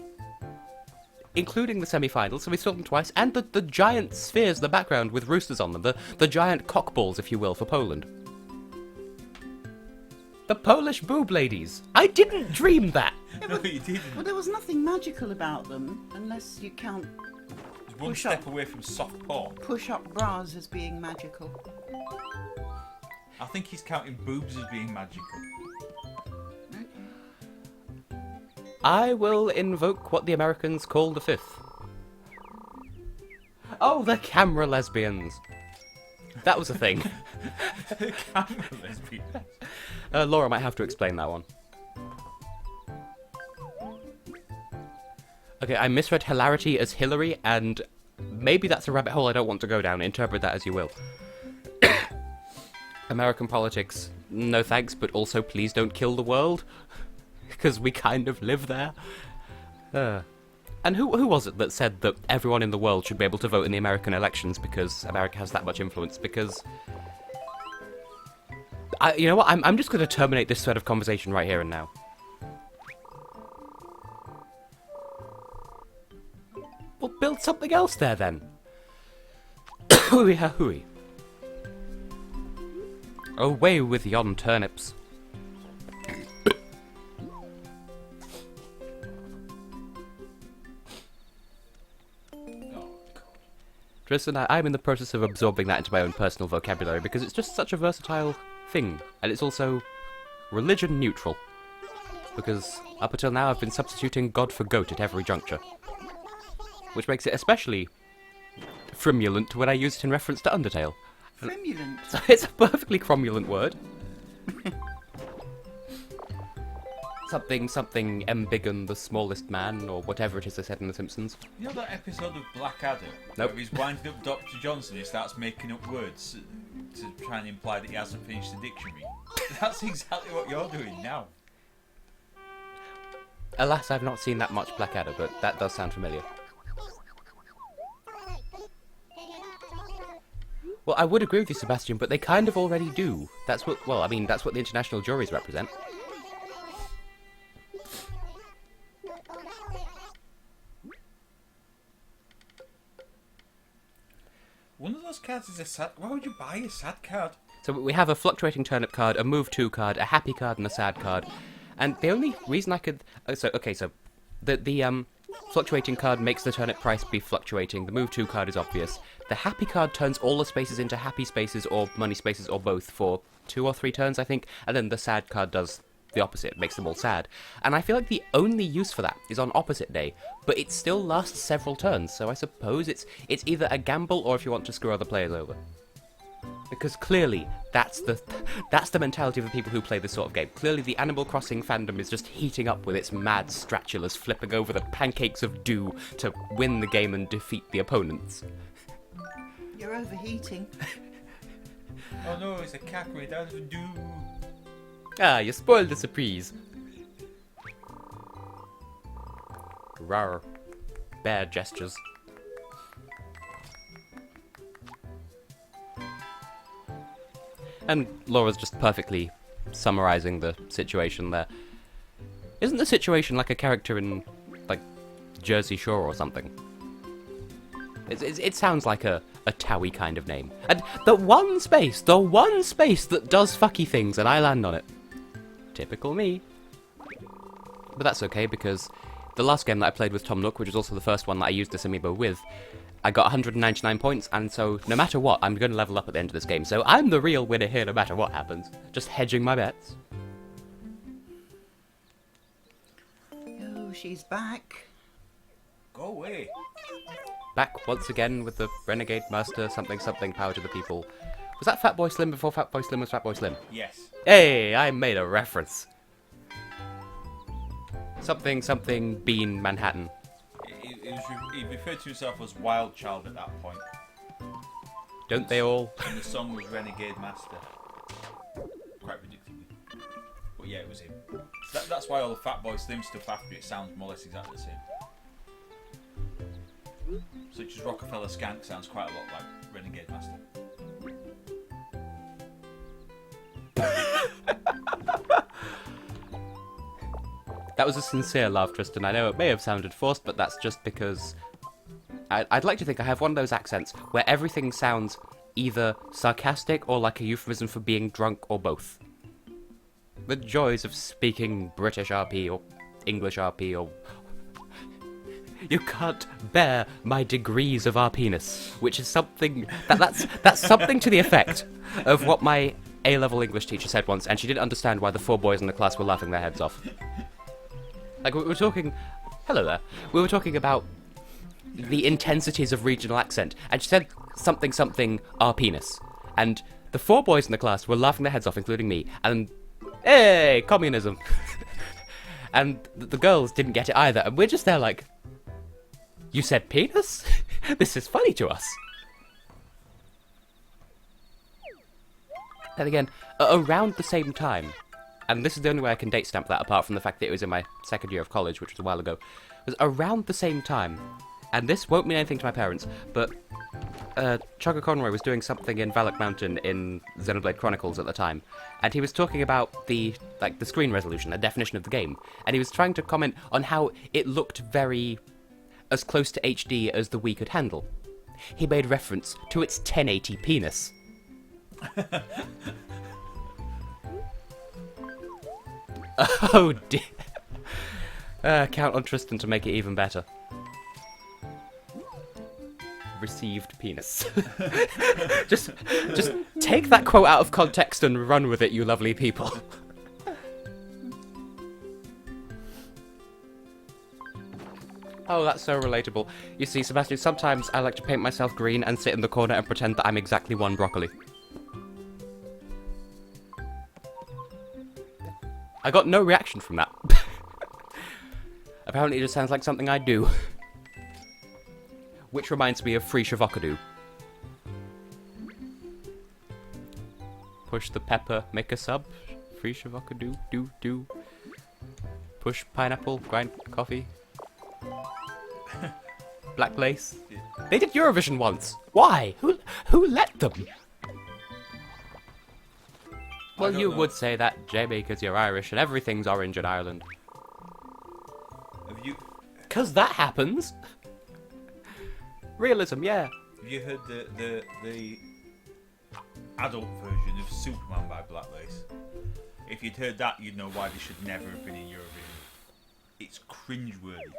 Including the semi-finals, so we saw them twice, and the giant spheres in the background with roosters on them, the giant cockballs, if you will, for Poland. The Polish boob ladies. I didn't dream that. No, you didn't. Well, there was nothing magical about them, unless you count One Push step up. away from soft porn. push-up bras as being magical. I think he's counting boobs as being magical. I will invoke what the Americans call the fifth. Oh, the camera lesbians. That was a thing. The camera lesbian. Laura might have to explain that one. Okay, I misread hilarity as Hillary, and maybe that's a rabbit hole I don't want to go down. Interpret that as you will. American politics, no thanks, but also please don't kill the world. Because we kind of live there. And who was it that said that everyone in the world should be able to vote in the American elections because America has that much influence? Because... you know what? I'm just going to terminate this thread of conversation right here and now. Well, build something else there, then. Hooey ha hooey. Away with yon turnips. Tristan, I'm in the process of absorbing that into my own personal vocabulary because it's just such a versatile thing, and it's also religion neutral. Because up until now I've been substituting God for goat at every juncture. Which makes it especially frimulent when I use it in reference to Undertale. Frimulent. So it's a perfectly cromulent word. Something embiggen the smallest man, or whatever it is they said in The Simpsons. You know that episode of Blackadder? Nope. Where he's winding up Dr. Johnson, he starts making up words to try and imply that he hasn't finished the dictionary. That's exactly what you're doing now. Alas, I've not seen that much Blackadder, but that does sound familiar. Well, I would agree with you, Sebastian, but they kind of already do. That's what, well, I mean, that's what the international juries represent. One of those cards is a sad... Why would you buy a sad card? So we have a fluctuating turnip card, a move to card, a happy card, and a sad card. And the only reason I could... So the fluctuating card makes the turnip price be fluctuating. The move to card is obvious. The happy card turns all the spaces into happy spaces or money spaces or both for 2 or 3 turns, I think. And then the sad card does the opposite, makes them all sad. And I feel like the only use for that is on opposite day, but it still lasts several turns, so I suppose it's either a gamble or if you want to screw other players over. Because clearly, that's the mentality of the people who play this sort of game. Clearly the Animal Crossing fandom is just heating up with its mad stratulas flipping over the pancakes of dew to win the game and defeat the opponents. You're overheating. Oh no, it's a cackle, that's a do. Ah, you spoiled the surprise. Rawr. Bear gestures. And Laura's just perfectly summarising the situation there. Isn't the situation like a character in, like, Jersey Shore or something? It sounds like a Towie kind of name. And the one space that does fucky things, and I land on it. Typical me. But that's okay, because the last game that I played with Tom Nook, which was also the first one that I used this amiibo with, I got 199 points, and so no matter what, I'm going to level up at the end of this game. So I'm the real winner here no matter what happens. Just hedging my bets. Oh, she's back. Go away. Back once again with the Renegade Master something something power to the people. Was that Fatboy Slim before Fatboy Slim was Fatboy Slim? Yes. Hey, I made a reference. Something something Bean Manhattan. He referred to himself as Wild Child at that point. Don't they all? And the song was Renegade Master. Quite predictably. But yeah, it was him. So that's why all the Fatboy Slim stuff after it sounds more or less exactly the same. Such as Rockefeller Skank sounds quite a lot like Renegade Master. That was a sincere laugh, Tristan. I know it may have sounded forced, but that's just because I'd like to think I have one of those accents where everything sounds either sarcastic or like a euphemism for being drunk or both. The joys of speaking British RP or English RP or... You can't bear my degrees of RP-ness, which is something... That's something to the effect of what my A-level English teacher said once, and she didn't understand why the 4 boys in the class were laughing their heads off. Like, we were talking... Hello there. We were talking about the intensities of regional accent, and she said something RP-ness. And the 4 boys in the class were laughing their heads off, including me, and... Hey, communism! And the girls didn't get it either, and we're just there like... You said penis? This is funny to us. Then again, around the same time, and this is the only way I can date stamp that apart from the fact that it was in my second year of college, which was a while ago, was around the same time, and this won't mean anything to my parents, but Chugga Conroy was doing something in Valak Mountain in Xenoblade Chronicles at the time, and he was talking about the screen resolution, the definition of the game, and he was trying to comment on how it looked very... as close to HD as the Wii could handle. He made reference to its 1080 penis. Oh dear. Count on Tristan to make it even better. Received penis. just take that quote out of context and run with it, you lovely people. Oh, that's so relatable. You see, Sebastian, sometimes I like to paint myself green and sit in the corner and pretend that I'm exactly one broccoli. I got no reaction from that. Apparently it just sounds like something I do. Which reminds me of Free Shavokadu. Push the pepper, make a sub. Free Shavokadu, do. Push pineapple, grind coffee. Black Lace. They did Eurovision once. Why? Who let them? Well, you would say that, Jamie, because you're Irish and everything's orange in Ireland. Have you... Because that happens. Realism, yeah. Have you heard the adult version of Superman by Black Lace? If you'd heard that, you'd know why they should never have been in Eurovision. It's cringeworthy.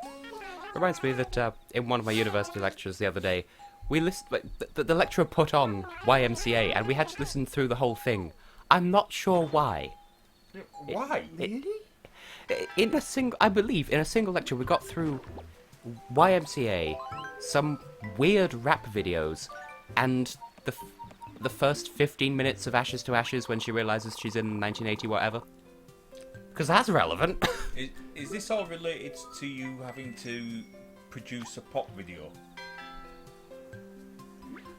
Reminds me that in one of my university lectures the other day, we listened. The lecturer put on YMCA, and we had to listen through the whole thing. I'm not sure why. Why? I believe in a single lecture we got through YMCA, some weird rap videos, and the first 15 minutes of Ashes to Ashes when she realizes she's in 1980 whatever. Because that's relevant. Is this all related to you having to produce a pop video?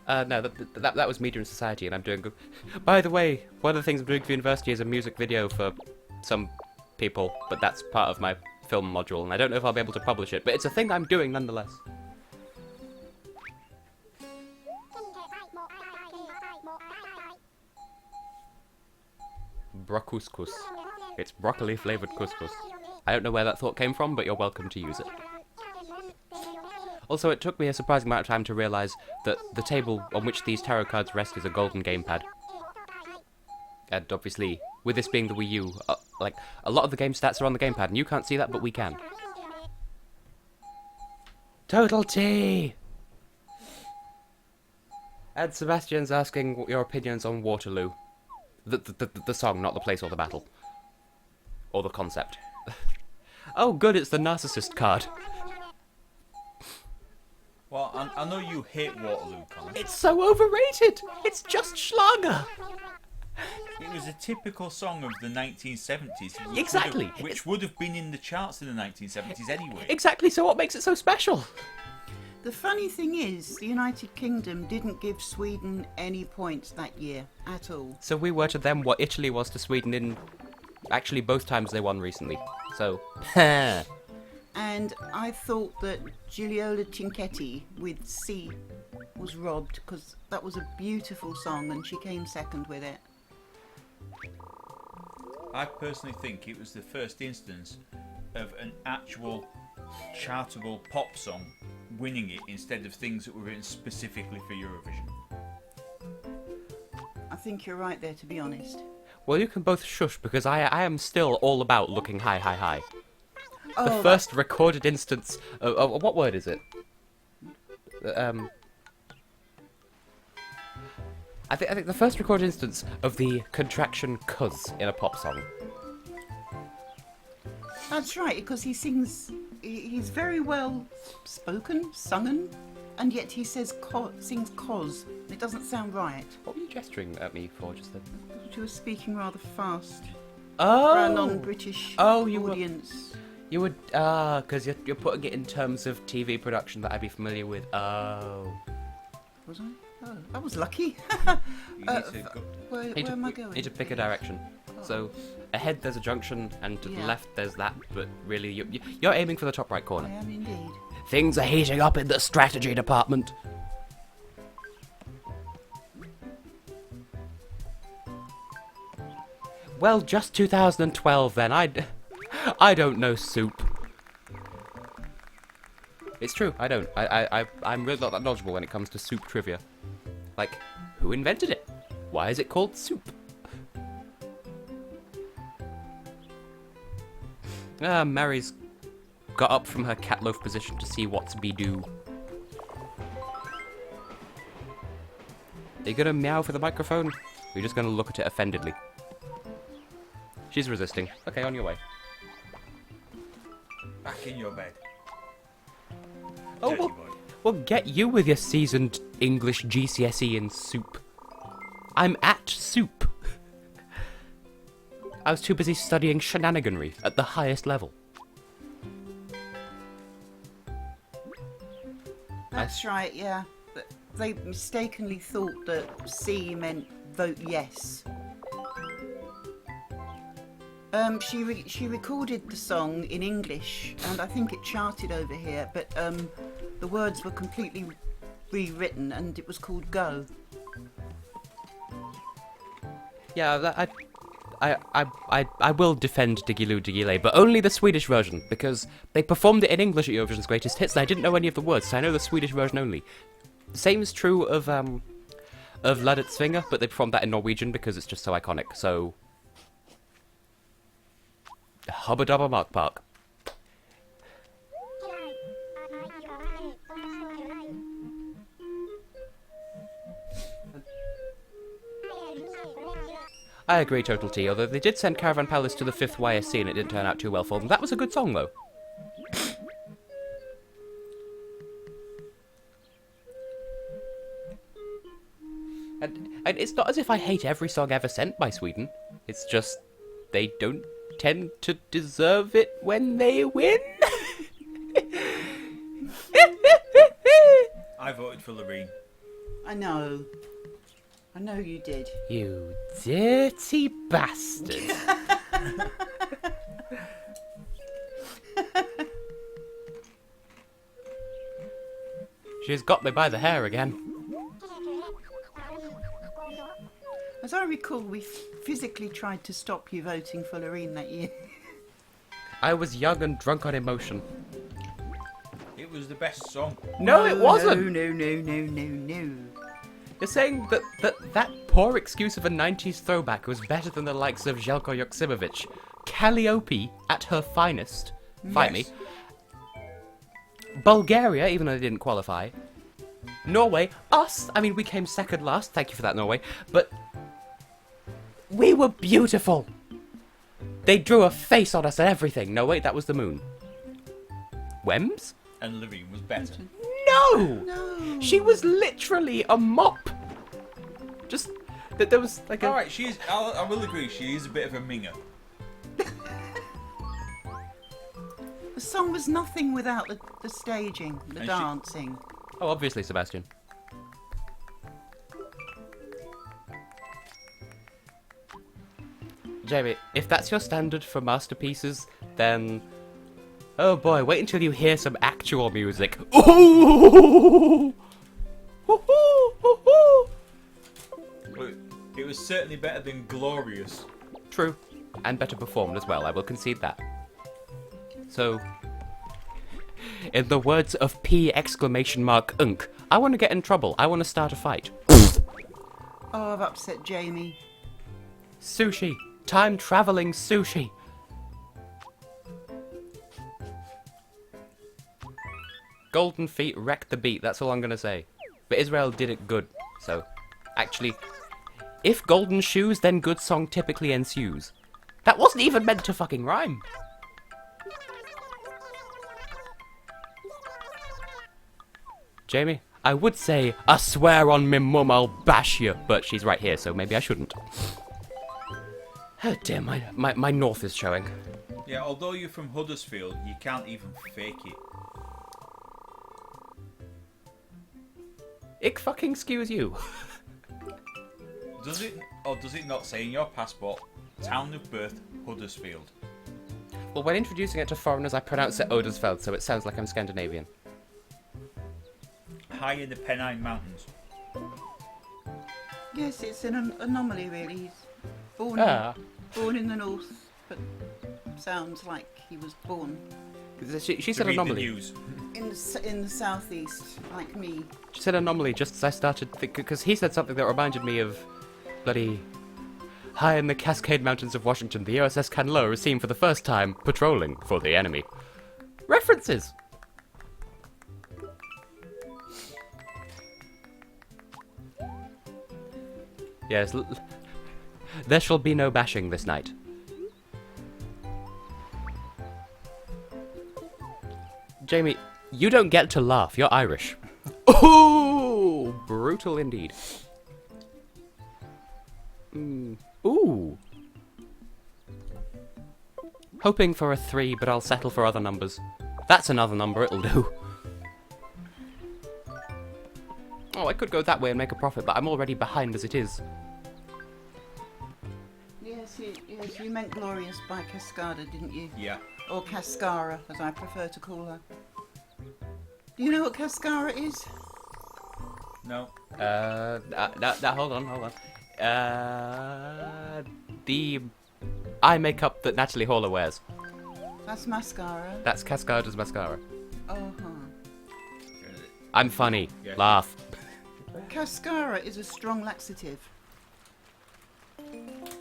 No, that was Media and Society, and I'm doing good. By the way, one of the things I'm doing for university is a music video for some people, but that's part of my film module, and I don't know if I'll be able to publish it, but it's a thing I'm doing nonetheless. Brocouscous. It's broccoli-flavoured couscous. I don't know where that thought came from, but you're welcome to use it. Also, it took me a surprising amount of time to realise that the table on which these tarot cards rest is a golden gamepad. And obviously, with this being the Wii U, a lot of the game stats are on the gamepad, and you can't see that, but we can. Total T! And Sebastian's asking your opinions on Waterloo. The song, not the place or the battle. Or the concept. Oh, good, it's the narcissist card. Well, I know you hate Waterloo, Colin. It's so overrated! It's just Schlager! It was a typical song of the 1970s. Exactly. Which would have been in the charts in the 1970s anyway. Exactly, so what makes it so special? The funny thing is, the United Kingdom didn't give Sweden any points that year at all. So we were to them what Italy was to Sweden in... Actually, both times they won recently. So... And I thought that Giuliola Cinquetti with C was robbed because that was a beautiful song and she came second with it. I personally think it was the first instance of an actual chartable pop song winning it instead of things that were written specifically for Eurovision. I think you're right there, to be honest. Well, you can both shush, because I am still all about looking high, high, high. The Oh, first recorded instance of... what word is it? I think the first recorded instance of the contraction "cuz" in a pop song. that's right, because he sings. He's very well spoken, sungen, and yet he says sings "cos." It doesn't sound right. What were you gesturing at me for just then? She was speaking rather fast Oh! for a non-British audience. You would, because you're putting it in terms of TV production that I'd be familiar with. Oh. Was I? Oh, that was lucky. You need to go... Where am I going? You need to pick a direction. So, ahead there's a junction, and to the left there's that, but really you're aiming for the top right I corner. am indeed. Things are heating up in the strategy department. Well, just 2012 then. I don't know soup. It's true, I don't. I'm really not that knowledgeable when it comes to soup trivia. Like, who invented it? Why is it called soup? Mary's got up from her cat loaf position to see what's be do. Are you gonna meow for the microphone? Or are you just gonna look at it offendedly? She's resisting. Okay, on your way. Back in your bed. Oh, Dirty well, boy. well, get you with your seasoned English GCSE in soup. I'm at soup. I was too busy studying shenaniganry at the highest level. That's right, yeah. But they mistakenly thought that C meant vote yes. She recorded the song in English, and I think it charted over here, but the words were completely rewritten, and it was called Go. Yeah, I will defend Digiloo Digiley, but only the Swedish version, because they performed it in English at Eurovision's Greatest Hits, and I didn't know any of the words, so I know the Swedish version only. Same is true of Ladet Svinger, but they performed that in Norwegian because it's just so iconic, so... Hubba Dubba Mark Park. I agree, Total T, although they did send Caravan Palace to the 5th YSC and it didn't turn out too well for them. That was a good song, though. And it's not as if I hate every song ever sent by Sweden. It's just they don't tend to deserve it when they win. I voted for Loreen. I know you did. You dirty bastard. She's got me by the hair again. As I recall, we physically tried to stop you voting for Loreen that year. I was young and drunk on emotion. It was the best song. No, it wasn't! No. You're saying that poor excuse of a 90s throwback was better than the likes of Željko Joksimovic, Calliope at her finest. Fight me. Bulgaria, even though they didn't qualify. Norway, us, I mean, we came second last, thank you for that, Norway, but we were beautiful. They drew a face on us and everything. No, wait, that was the moon. Wems? And Loreen was better. No! No. She was literally a mop. Just, that there was like a... Alright, I will agree, she is a bit of a minger. The song was nothing without the staging, the And dancing. Oh, obviously, Sebastian. Jamie, if that's your standard for masterpieces, then... Oh boy, wait until you hear some actual music. Ooh! But it was certainly better than Glorious. True. And better performed as well, I will concede that. So, in the words of P exclamation mark unk, I want to get in trouble. I want to start a fight. Oh, I've upset Jamie. Sushi. Time traveling sushi. Golden Feet wrecked the beat, that's all I'm going to say. But Israel did it good, so... Actually, if golden shoes, then good song typically ensues. That wasn't even meant to fucking rhyme. Jamie, I would say, I swear on me mum I'll bash you, but she's right here, so maybe I shouldn't. Oh dear, my north is showing. Yeah, although you're from Huddersfield, you can't even fake it. It fucking skews you. Does it? Or does it not say in your passport, town of birth, Huddersfield? Well, when introducing it to foreigners, I pronounce it Odersfeld, so it sounds like I'm Scandinavian. High in the Pennine Mountains. Yes, it's an anomaly, really. He's born, born in the north, but sounds like he was born She said anomaly. News. in the southeast, like me. She said anomaly just as I started thinking, because he said something that reminded me of bloody... High in the Cascade Mountains of Washington, the USS Canloa is seen for the first time patrolling for the enemy. References! Yes, there shall be no bashing this night. Jamie, you don't get to laugh, you're Irish. Ooh, brutal indeed. Ooh. Hoping for a 3, but I'll settle for other numbers. That's another number, it'll do. Oh, I could go that way and make a profit, but I'm already behind as it is. Yes, you meant Glorious by Cascada, didn't you? Yeah. Or Cascara, as I prefer to call her. Do you know what Cascara is? No. Hold on. The eye makeup that Natalie Horler wears. That's mascara. That's Cascada's mascara. Uh-huh. I'm funny. Yeah. Laugh. Cascara is a strong laxative.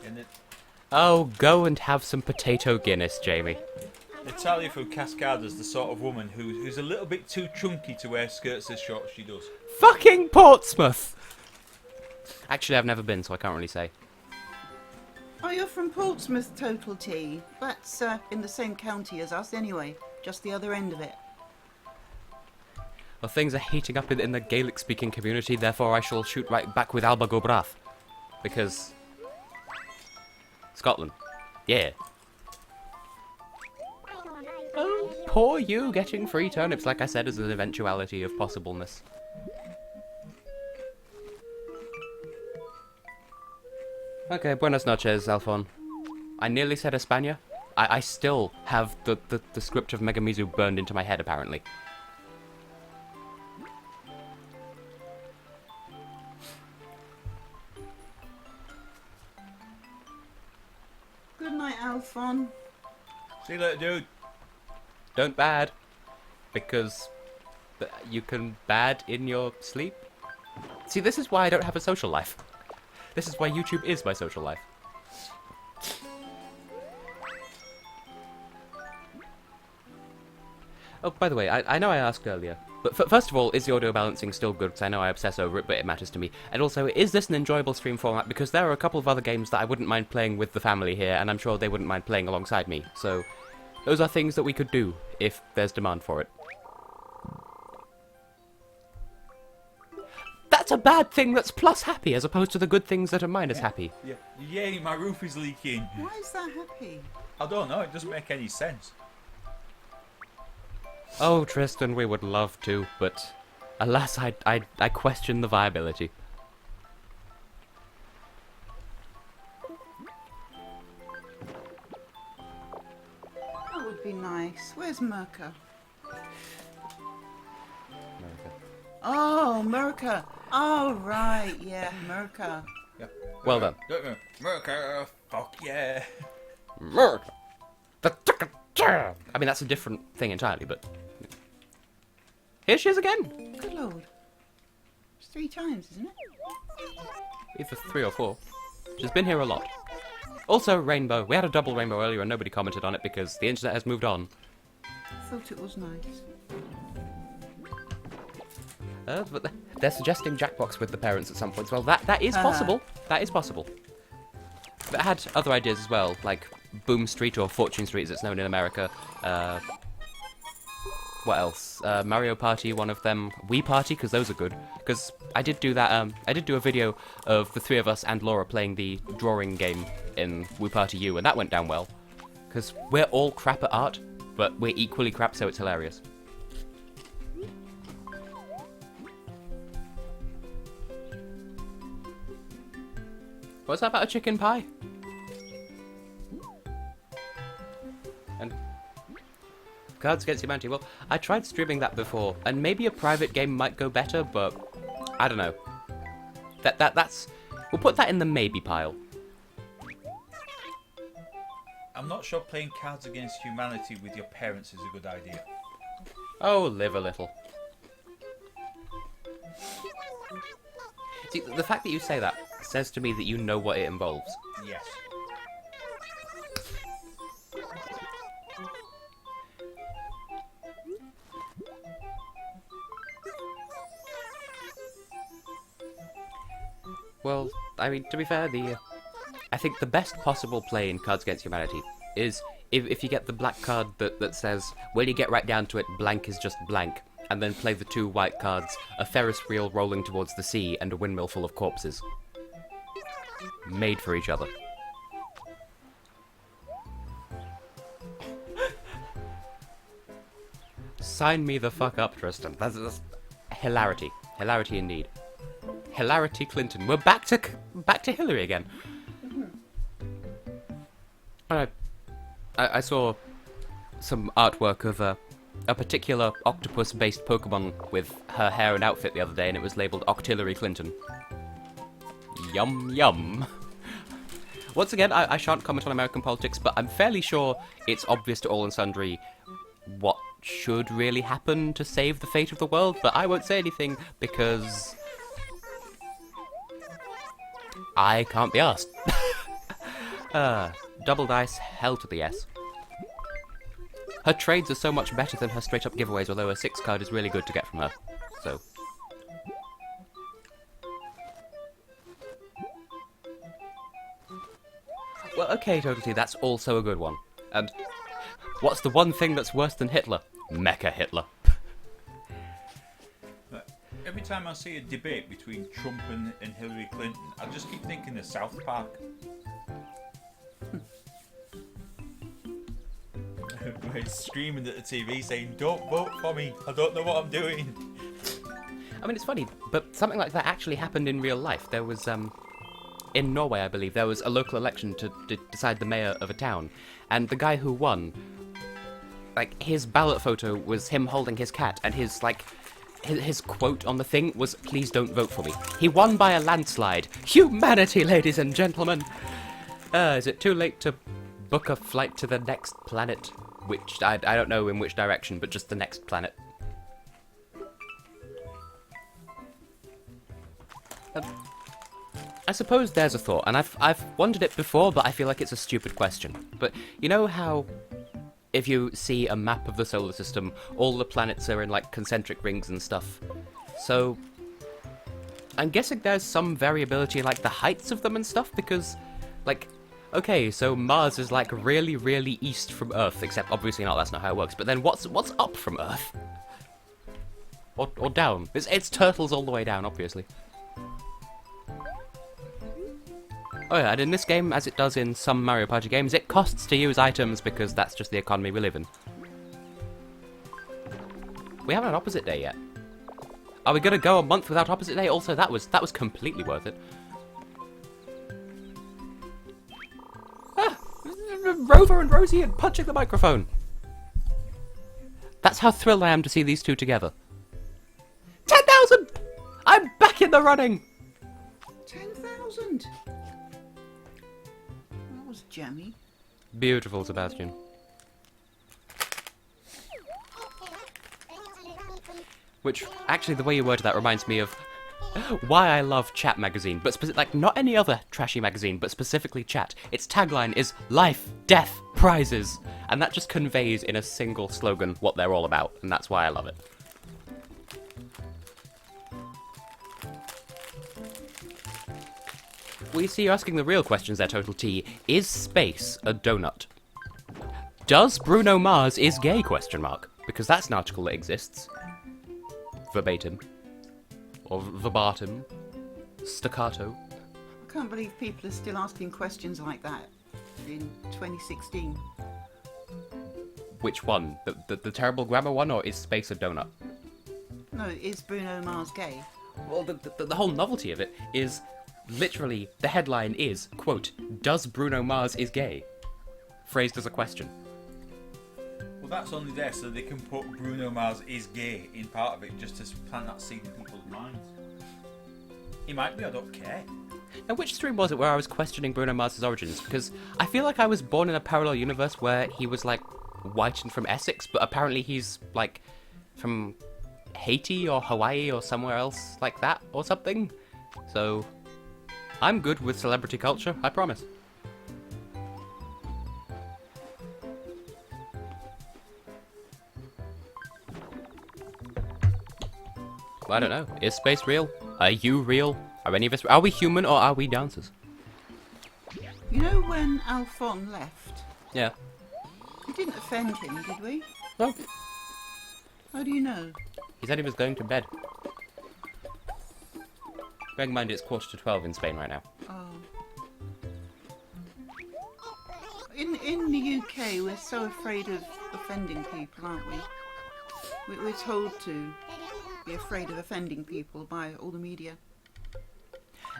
And Oh, go and have some potato Guinness, Jamie. Natalia from Cascada's the sort of woman who's a little bit too chunky to wear skirts as short as she does. Fucking Portsmouth! Actually, I've never been, so I can't really say. Oh, you're from Portsmouth, Total T. That's in the same county as us anyway, just the other end of it. Well, things are heating up in the Gaelic-speaking community, therefore I shall shoot right back with Alba go Brath. Because... Scotland. Yeah. Oh, poor you getting free turnips, like I said, as an eventuality of possibleness. Okay, buenas noches, Alphon. I nearly said España. I still have the script of Megamizu burned into my head, apparently. Good night, Alphon. See you later, dude. Don't bad. Because you can bad in your sleep. See, this is why I don't have a social life. This is why YouTube is my social life. Oh, by the way, I know I asked earlier, But first of all, is the audio balancing still good? Because I know I obsess over it, but it matters to me. And also, is this an enjoyable stream format? Because there are a couple of other games that I wouldn't mind playing with the family here, and I'm sure they wouldn't mind playing alongside me. So, those are things that we could do if there's demand for it. That's a bad thing that's plus happy, as opposed to the good things that are minus happy. Yeah. Yay, my roof is leaking. Why is that happy? I don't know, it doesn't make any sense. Oh, Tristan, we would love to, but alas, I question the viability. That would be nice. Where's Merca? Oh, Merca. Oh, right. Yeah, Merca. Yeah. Well done. Merca, fuck yeah. Merca. I mean, that's a different thing entirely, but... Here she is again! Good lord. It's 3 times, isn't it? Either 3 or 4. She's been here a lot. Also, rainbow. We had a double rainbow earlier and nobody commented on it because the internet has moved on. I thought it was nice. But they're suggesting Jackbox with the parents at some point. Well, that is possible. That is possible. But I had other ideas as well, like Boom Street or Fortune Street as it's known in America. What else? Mario Party, one of them. Wii Party, because those are good. Because I did do that, I did do a video of the 3 of us and Laura playing the drawing game in Wii Party U, and that went down well. Because we're all crap at art, but we're equally crap, so it's hilarious. What's that about a chicken pie? And Cards Against Humanity. Well, I tried streaming that before, and maybe a private game might go better, but I don't know. That's we'll put that in the maybe pile. I'm not sure playing Cards Against Humanity with your parents is a good idea. Oh, live a little. See, the fact that you say that says to me that you know what it involves. Yes. Well, I mean, to be fair, I think the best possible play in Cards Against Humanity is if you get the black card that says, when you get right down to it, blank is just blank, and then play the 2 white cards, a Ferris wheel rolling towards the sea and a windmill full of corpses. Made for each other. Sign me the fuck up, Tristan. That's hilarity. Hilarity indeed. Hilarity Clinton. We're back to Hillary again. I saw some artwork of a particular octopus-based Pokemon with her hair and outfit the other day, and it was labelled Octillery Clinton. Yum yum. Once again, I shan't comment on American politics, but I'm fairly sure it's obvious to all and sundry what should really happen to save the fate of the world, but I won't say anything because I can't be asked. Double dice, hell to the yes. Her trades are so much better than her straight-up giveaways, although her 6 card is really good to get from her. So. Well, okay, totally, that's also a good one. And what's the one thing that's worse than Hitler? Mecha Hitler. Every time I see a debate between Trump and Hillary Clinton, I just keep thinking of South Park. Where he's screaming at the TV saying, "Don't vote for me, I don't know what I'm doing." I mean, it's funny, but something like that actually happened in real life. There was, in Norway, I believe, there was a local election to decide the mayor of a town, and the guy who won, like, his ballot photo was him holding his cat, and his quote on the thing was, "Please don't vote for me." He won by a landslide. Humanity, ladies and gentlemen! Is it too late to book a flight to the next planet? Which, I don't know in which direction, but just the next planet. I suppose there's a thought, and I've wondered it before, but I feel like it's a stupid question. But you know how if you see a map of the solar system, all the planets are in like concentric rings and stuff. So I'm guessing there's some variability in like the heights of them and stuff, because like, okay, so Mars is like really, really east from Earth, except obviously not, that's not how it works. But then what's up from Earth? Or down? It's turtles all the way down, obviously. Oh yeah, and in this game, as it does in some Mario Party games, it costs to use items because that's just the economy we live in. We haven't had opposite day yet. Are we gonna go a month without opposite day? Also, that was completely worth it. Ah, Rover and Rosie and punching the microphone. That's how thrilled I am to see these two together. 10,000! I'm back in the running! 10,000! That was jammy. Beautiful, Sebastian. Which, actually, the way you worded that reminds me of why I love Chat magazine, but like not any other trashy magazine, but specifically Chat. Its tagline is life, death, prizes, and that just conveys in a single slogan what they're all about, and that's why I love it. Well, you see, you're asking the real questions there, Total T. Is space a donut? Does Bruno Mars is gay, question mark? Because that's an article that exists. Verbatim. Or verbatim. Staccato. I can't believe people are still asking questions like that in 2016. Which one? The terrible grammar one, or is space a donut? No, is Bruno Mars gay? Well, the whole novelty of it is literally the headline is, quote, does Bruno Mars is gay? Phrased as a question. Well, that's only there so they can put Bruno Mars is gay in part of it, just to plant that seed in people's minds. He might be, I don't care. Now, which stream was it where I was questioning Bruno Mars's origins? Because I feel like I was born in a parallel universe where he was, like, white and from Essex, but apparently he's, like, from Haiti or Hawaii or somewhere else like that or something. So I'm good with celebrity culture, I promise. Well, I don't know. Is space real? Are you real? Are any of us? Are we human or are we dancers? You know when Alphon left? Yeah. We didn't offend him, did we? No. How do you know? He said he was going to bed. Bear in mind it's 11:45 in Spain right now. Oh. In the UK, we're so afraid of offending people, aren't we? We're told to be afraid of offending people by all the media.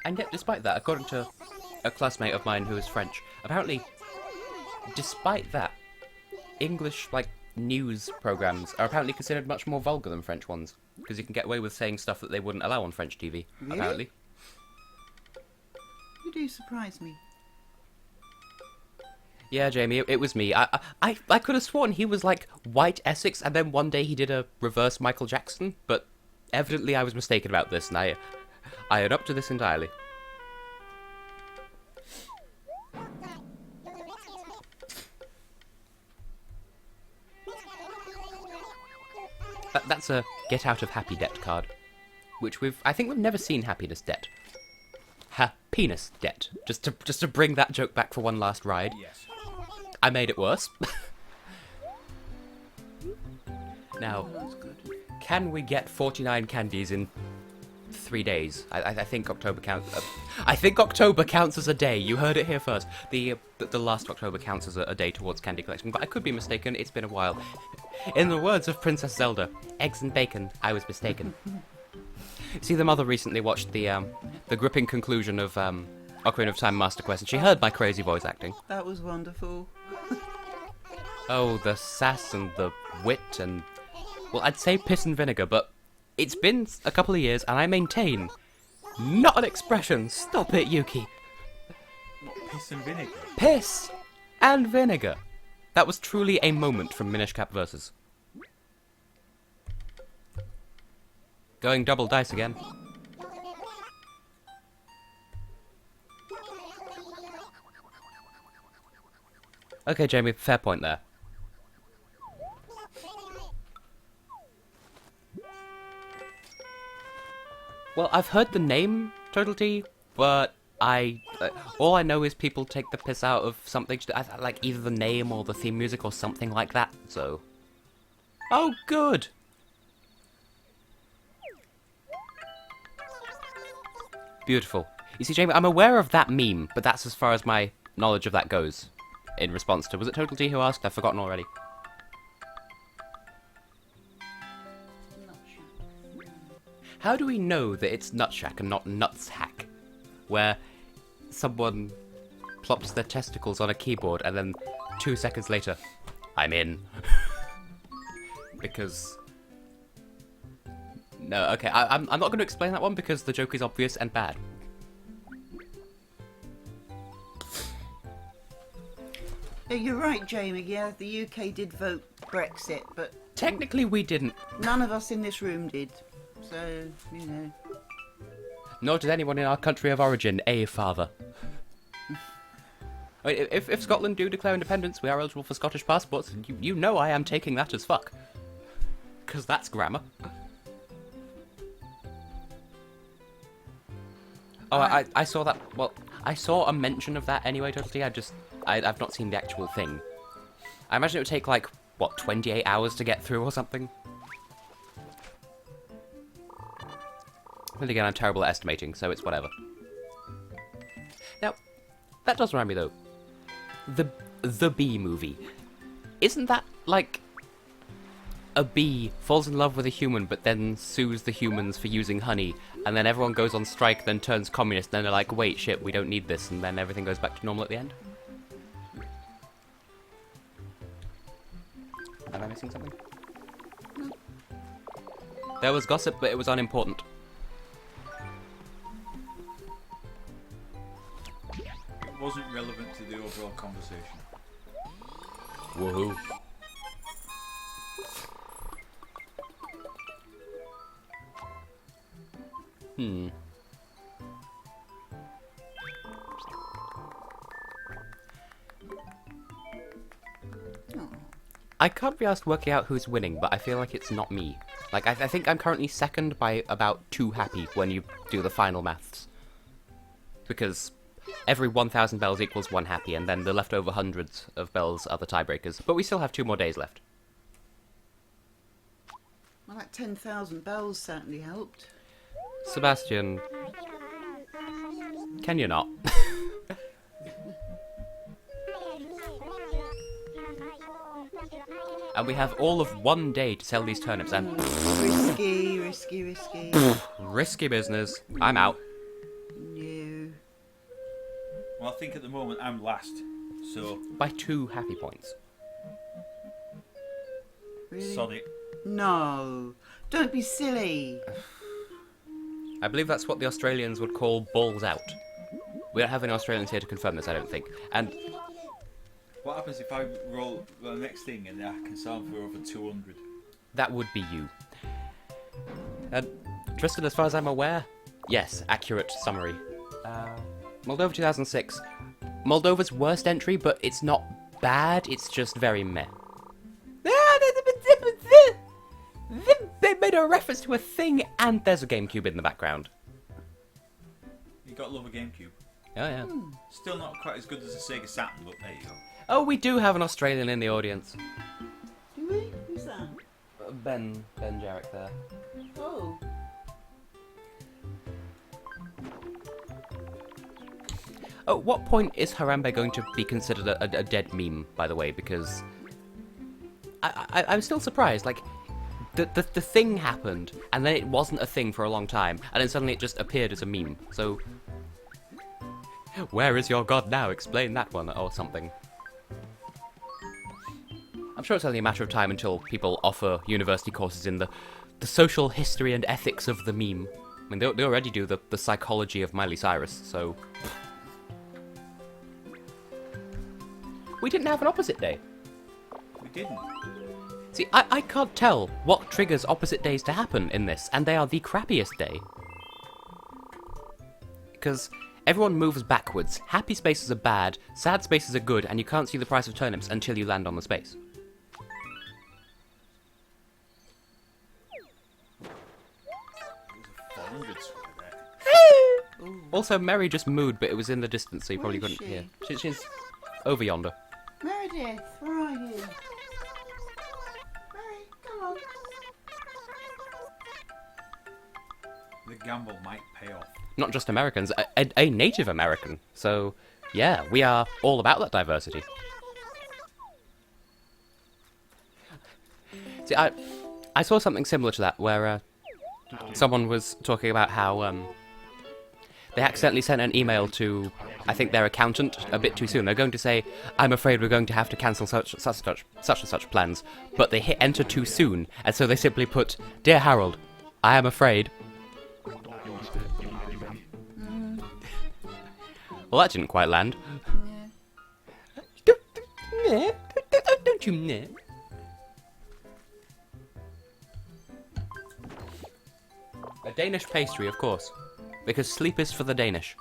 And yet, despite that, according to a classmate of mine who is French, apparently, despite that, English, like, news programs are apparently considered much more vulgar than French ones. Because you can get away with saying stuff that they wouldn't allow on French TV, Really? apparently. You do surprise me. Yeah, Jamie, it was me. I could have sworn he was, like, white Essex, and then one day he did a reverse Michael Jackson, but evidently I was mistaken about this, and I own up to this entirely. That's a get out of happy debt card, which I think we've never seen happiness debt. Penis debt. Just to bring that joke back for one last ride. Yes. I made it worse. Now, Oh, that's good. can we get 49 candies in 3 days? I think October counts. I think October counts as a day. You heard it here first. The last October counts as a day towards candy collection, but I could be mistaken. It's been a while. In the words of Princess Zelda, eggs and bacon. I was mistaken. See, the mother recently watched the gripping conclusion of Ocarina of Time Master Quest, and she heard my crazy voice acting. That was wonderful. Oh, the sass and the wit and... Well, I'd say piss and vinegar, but it's been a couple of years, and I maintain... Not an expression! Stop it, Yuki! What, piss and vinegar? Piss and vinegar! That was truly a moment from Minish Cap Versus. Going double dice again. Okay, Jamie, fair point there. Well, I've heard the name Total T, but all I know is people take the piss out of something, like either the name or the theme music or something like that, so... Oh, good! Beautiful. You see, Jamie, I'm aware of that meme, but that's as far as my knowledge of that goes. In response to... Was it Total T who asked? I've forgotten already. How do we know that it's Nutshack and not Nutshack? Where someone plops their testicles on a keyboard and then 2 seconds later, I'm in. Because... No, okay, I'm not going to explain that one because the joke is obvious and bad. Yeah, you're right, Jamie. Yeah, the UK did vote Brexit, but... Technically we didn't. None of us in this room did. So, you know... Nor did anyone in our country of origin, father. I mean, if Scotland do declare independence, we are eligible for Scottish passports, and you know I am taking that as fuck. Because that's grammar. Oh, I saw that, well, I saw a mention of that anyway, totally, I've not seen the actual thing. I imagine it would take, like, what, 28 hours to get through or something? Then again, I'm terrible at estimating, so it's whatever. Now, that does remind me, though. The bee movie. Isn't that, like, a bee falls in love with a human, but then sues the humans for using honey, and then everyone goes on strike, then turns communist, and then they're like, wait, shit, we don't need this, and then everything goes back to normal at the end? Am I missing something? No. There was gossip, but it was unimportant. It wasn't relevant to the overall conversation. Woohoo. I can't be asked working out who's winning, but I feel like it's not me. Like, I think I'm currently second by about 2 happy when you do the final maths. Because every 1,000 bells equals 1 happy, and then the leftover hundreds of bells are the tiebreakers. But we still have 2 more days left. Well, that 10,000 bells certainly helped. Sebastian, can you not? And we have all of 1 day to sell these turnips, and... Risky. Risky business. I'm out. No. Well, I think at the moment I'm last, so... By 2 happy points. Really? Sod it. No. Don't be silly. I believe that's what the Australians would call balls out. We don't have any Australians here to confirm this, I don't think. And... What happens if I roll the next thing and I can sell them for over 200? That would be you. Tristan, as far as I'm aware, yes, accurate summary. Moldova 2006. Moldova's worst entry, but it's not bad, it's just very meh. They made a reference to a thing, and there's a GameCube in the background. You got to love a GameCube. Oh, yeah. Still not quite as good as a Sega Saturn, but there you go. Oh, we do have an Australian in the audience. Do we? Who's that? Ben Jarrett there. Oh. At what point is Harambe going to be considered a dead meme, by the way? Because I'm still surprised. Like, the thing happened, and then it wasn't a thing for a long time, and then suddenly it just appeared as a meme. So, where is your god now? Explain that one, or something. I'm sure it's only a matter of time until people offer university courses in the social history and ethics of the meme. I mean, they already do the psychology of Miley Cyrus, so... We didn't have an opposite day. We didn't. See, I can't tell what triggers opposite days to happen in this, and they are the crappiest day. Because everyone moves backwards. Happy spaces are bad, sad spaces are good, and you can't see the price of turnips until you land on the space. It was a 400 square Ooh. Also, Mary just mooed, but it was in the distance, so you Where probably is couldn't she? hear. She's over yonder. Meredith, where are you? Mary, come on. The gamble might pay off. Not just Americans, a Native American. So, yeah, we are all about that diversity. See, I saw something similar to that, where someone was talking about how they accidentally sent an email to, I think, their accountant a bit too soon. They're going to say, "I'm afraid we're going to have to cancel such and such plans," but they hit enter too soon, and so they simply put, "Dear Harold, I am afraid." Well, that didn't quite land. Don't you know? A Danish pastry, of course. Because sleep is for the Danish.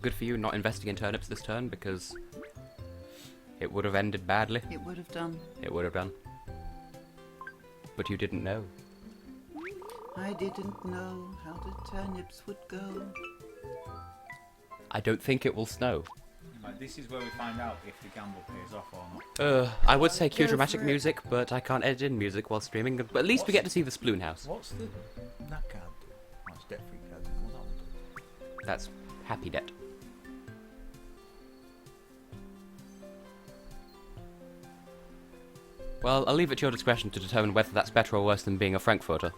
Good for you not investing in turnips this turn, because it would have ended badly. It would have done. It would have done. But you didn't know. I didn't know how the turnips would go. I don't think it will snow. Right, this is where we find out if the gamble pays off or not. I would say cue Go dramatic for it. music, but I can't edit in music while streaming. But at least we get to see the Sploon house. What's that card do? Oh, it's debt free card. What's that one do? That's happy debt. Well, I'll leave it to your discretion to determine whether that's better or worse than being a Frankfurter.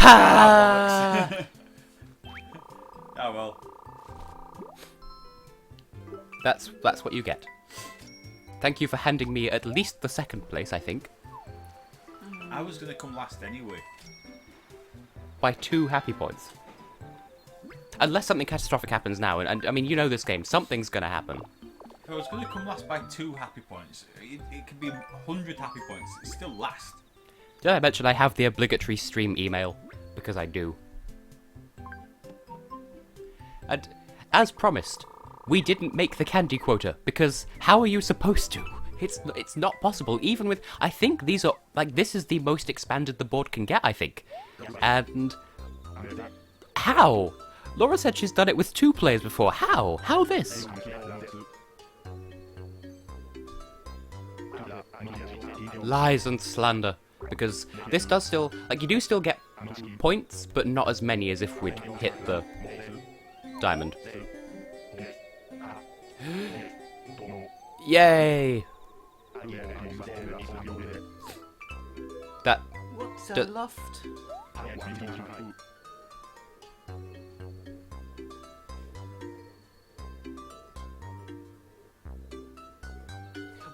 Ha! Oh well. That's what you get. Thank you for handing me at least the second place, I think. I was going to come last anyway. By 2 happy points. Unless something catastrophic happens now, and I mean, you know this game, something's gonna happen. If I was going to come last by 2 happy points, it could be 100 happy points. It's still last. Did I mention I have the obligatory stream email? Because I do. And, as promised, we didn't make the candy quota, because how are you supposed to? It's not possible, even with, I think these are, like, this is the most expanded the board can get, I think. And, how? Laura said she's done it with 2 players before. How? How this? Lies and slander. Because this does still, like, you do still get points, but not as many as if we'd hit the diamond. Yay! That, What's D- a loft?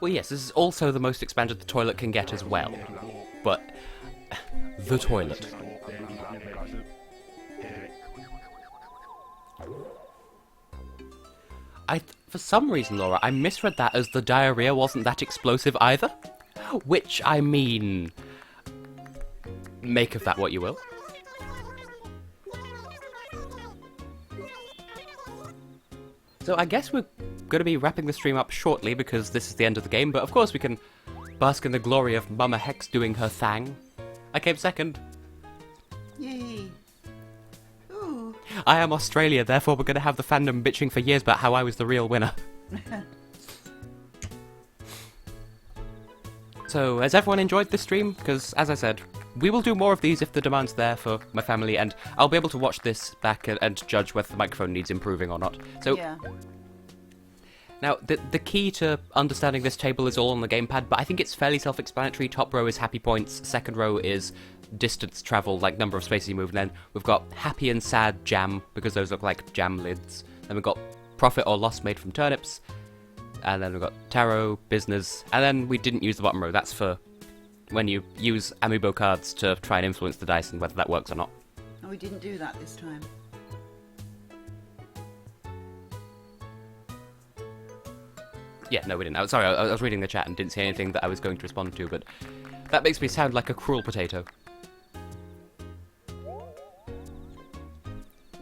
well, yes, this is also the most expanded the toilet can get as well. But, the toilet. For some reason, Laura, I misread that as the diarrhea wasn't that explosive either. Which, I mean, make of that what you will. So I guess we're going to be wrapping the stream up shortly because this is the end of the game, but of course we can bask in the glory of MamaHex doing her thing. I came second. Yay. Ooh. I am Australia, therefore we're going to have the fandom bitching for years about how I was the real winner. So, has everyone enjoyed this stream? Because, as I said, we will do more of these if the demand's there for my family, and I'll be able to watch this back and judge whether the microphone needs improving or not. So, Yeah. now, the key to understanding this table is all on the gamepad, but I think it's fairly self-explanatory. Top row is happy points, second row is distance travel, like number of spaces you move, and then we've got happy and sad jam, because those look like jam lids. Then we've got profit or loss made from turnips, and then we've got tarot, business, and then we didn't use the bottom row. That's for when you use amiibo cards to try and influence the dice and whether that works or not. Oh, we didn't do that this time. Yeah, no, we didn't. Sorry, I was reading the chat and didn't see anything that I was going to respond to, but that makes me sound like a cruel potato.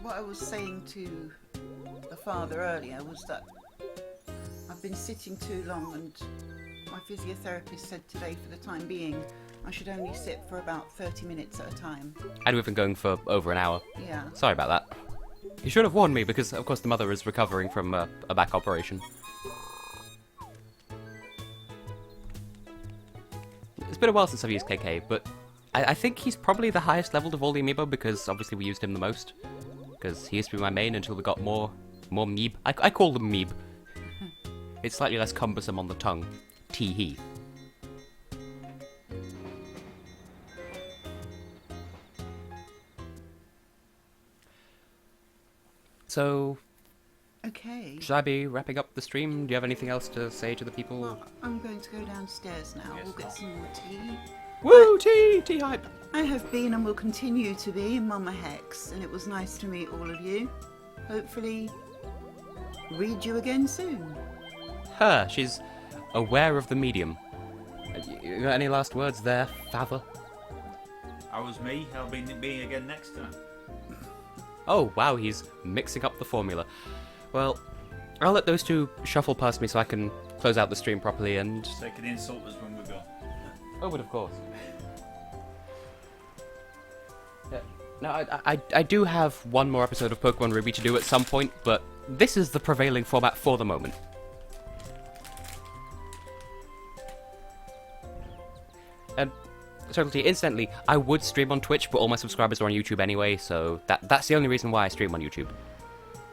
What I was saying to the father earlier was that I've been sitting too long, and my physiotherapist said today for the time being I should only sit for about 30 minutes at a time. And we've been going for over an hour. Yeah. Sorry about that. You should have warned me because, of course, the mother is recovering from a back operation. It's been a while since I've used KK, but I think he's probably the highest leveled of all the amiibo because obviously we used him the most. Because he used to be my main until we got more Miib. I call them Miib. It's slightly less cumbersome on the tongue. Tee-hee. So, Okay. should I be wrapping up the stream? Do you have anything else to say to the people? Well, I'm going to go downstairs now. Yes. We'll get some more tea. Woo! Tea hype! I have been and will continue to be MamaHex, and it was nice to meet all of you. Hopefully, read you again soon. Her, she's aware of the medium. You got any last words there, Father? I was me. I'll be me again next time. Oh, wow, he's mixing up the formula. Well, I'll let those two shuffle past me so I can close out the stream properly and... They can insult us when we're gone. Oh, but of course. Yeah. Now, I do have one more episode of Pokemon Ruby to do at some point, but this is the prevailing format for the moment. And, certainly, incidentally, I would stream on Twitch, but all my subscribers are on YouTube anyway, so that's the only reason why I stream on YouTube.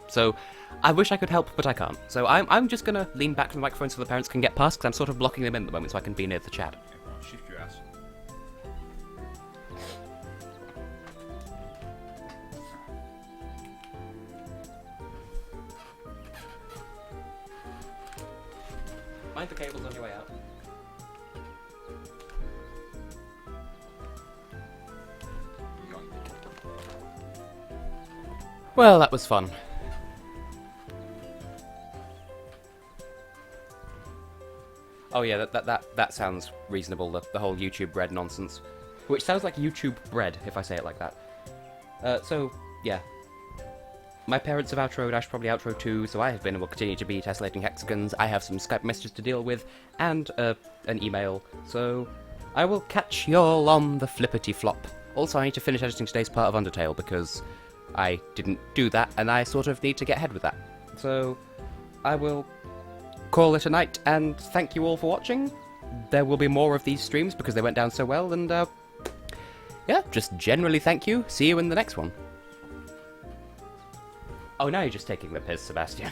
So, I wish I could help, but I can't. So I'm just gonna lean back from the microphone so the parents can get past, because I'm sort of blocking them in at the moment so I can be near the chat. Shift your ass. Mind the cables on your way out. Well, that was fun. Oh yeah, that sounds reasonable, the whole YouTube bread nonsense. Which sounds like YouTube bread, if I say it like that. So, yeah. My parents have outroed, I should probably outro too, so I have been and will continue to be Tessellating Hexagons. I have some Skype messages to deal with, and an email, so I will catch y'all on the flippity flop. Also, I need to finish editing today's part of Undertale, because I didn't do that, and I sort of need to get ahead with that. So, I will call it a night, and thank you all for watching. There will be more of these streams because they went down so well, and yeah, just generally thank you. See you in the next one. Oh, now you're just taking the piss, Sebastian.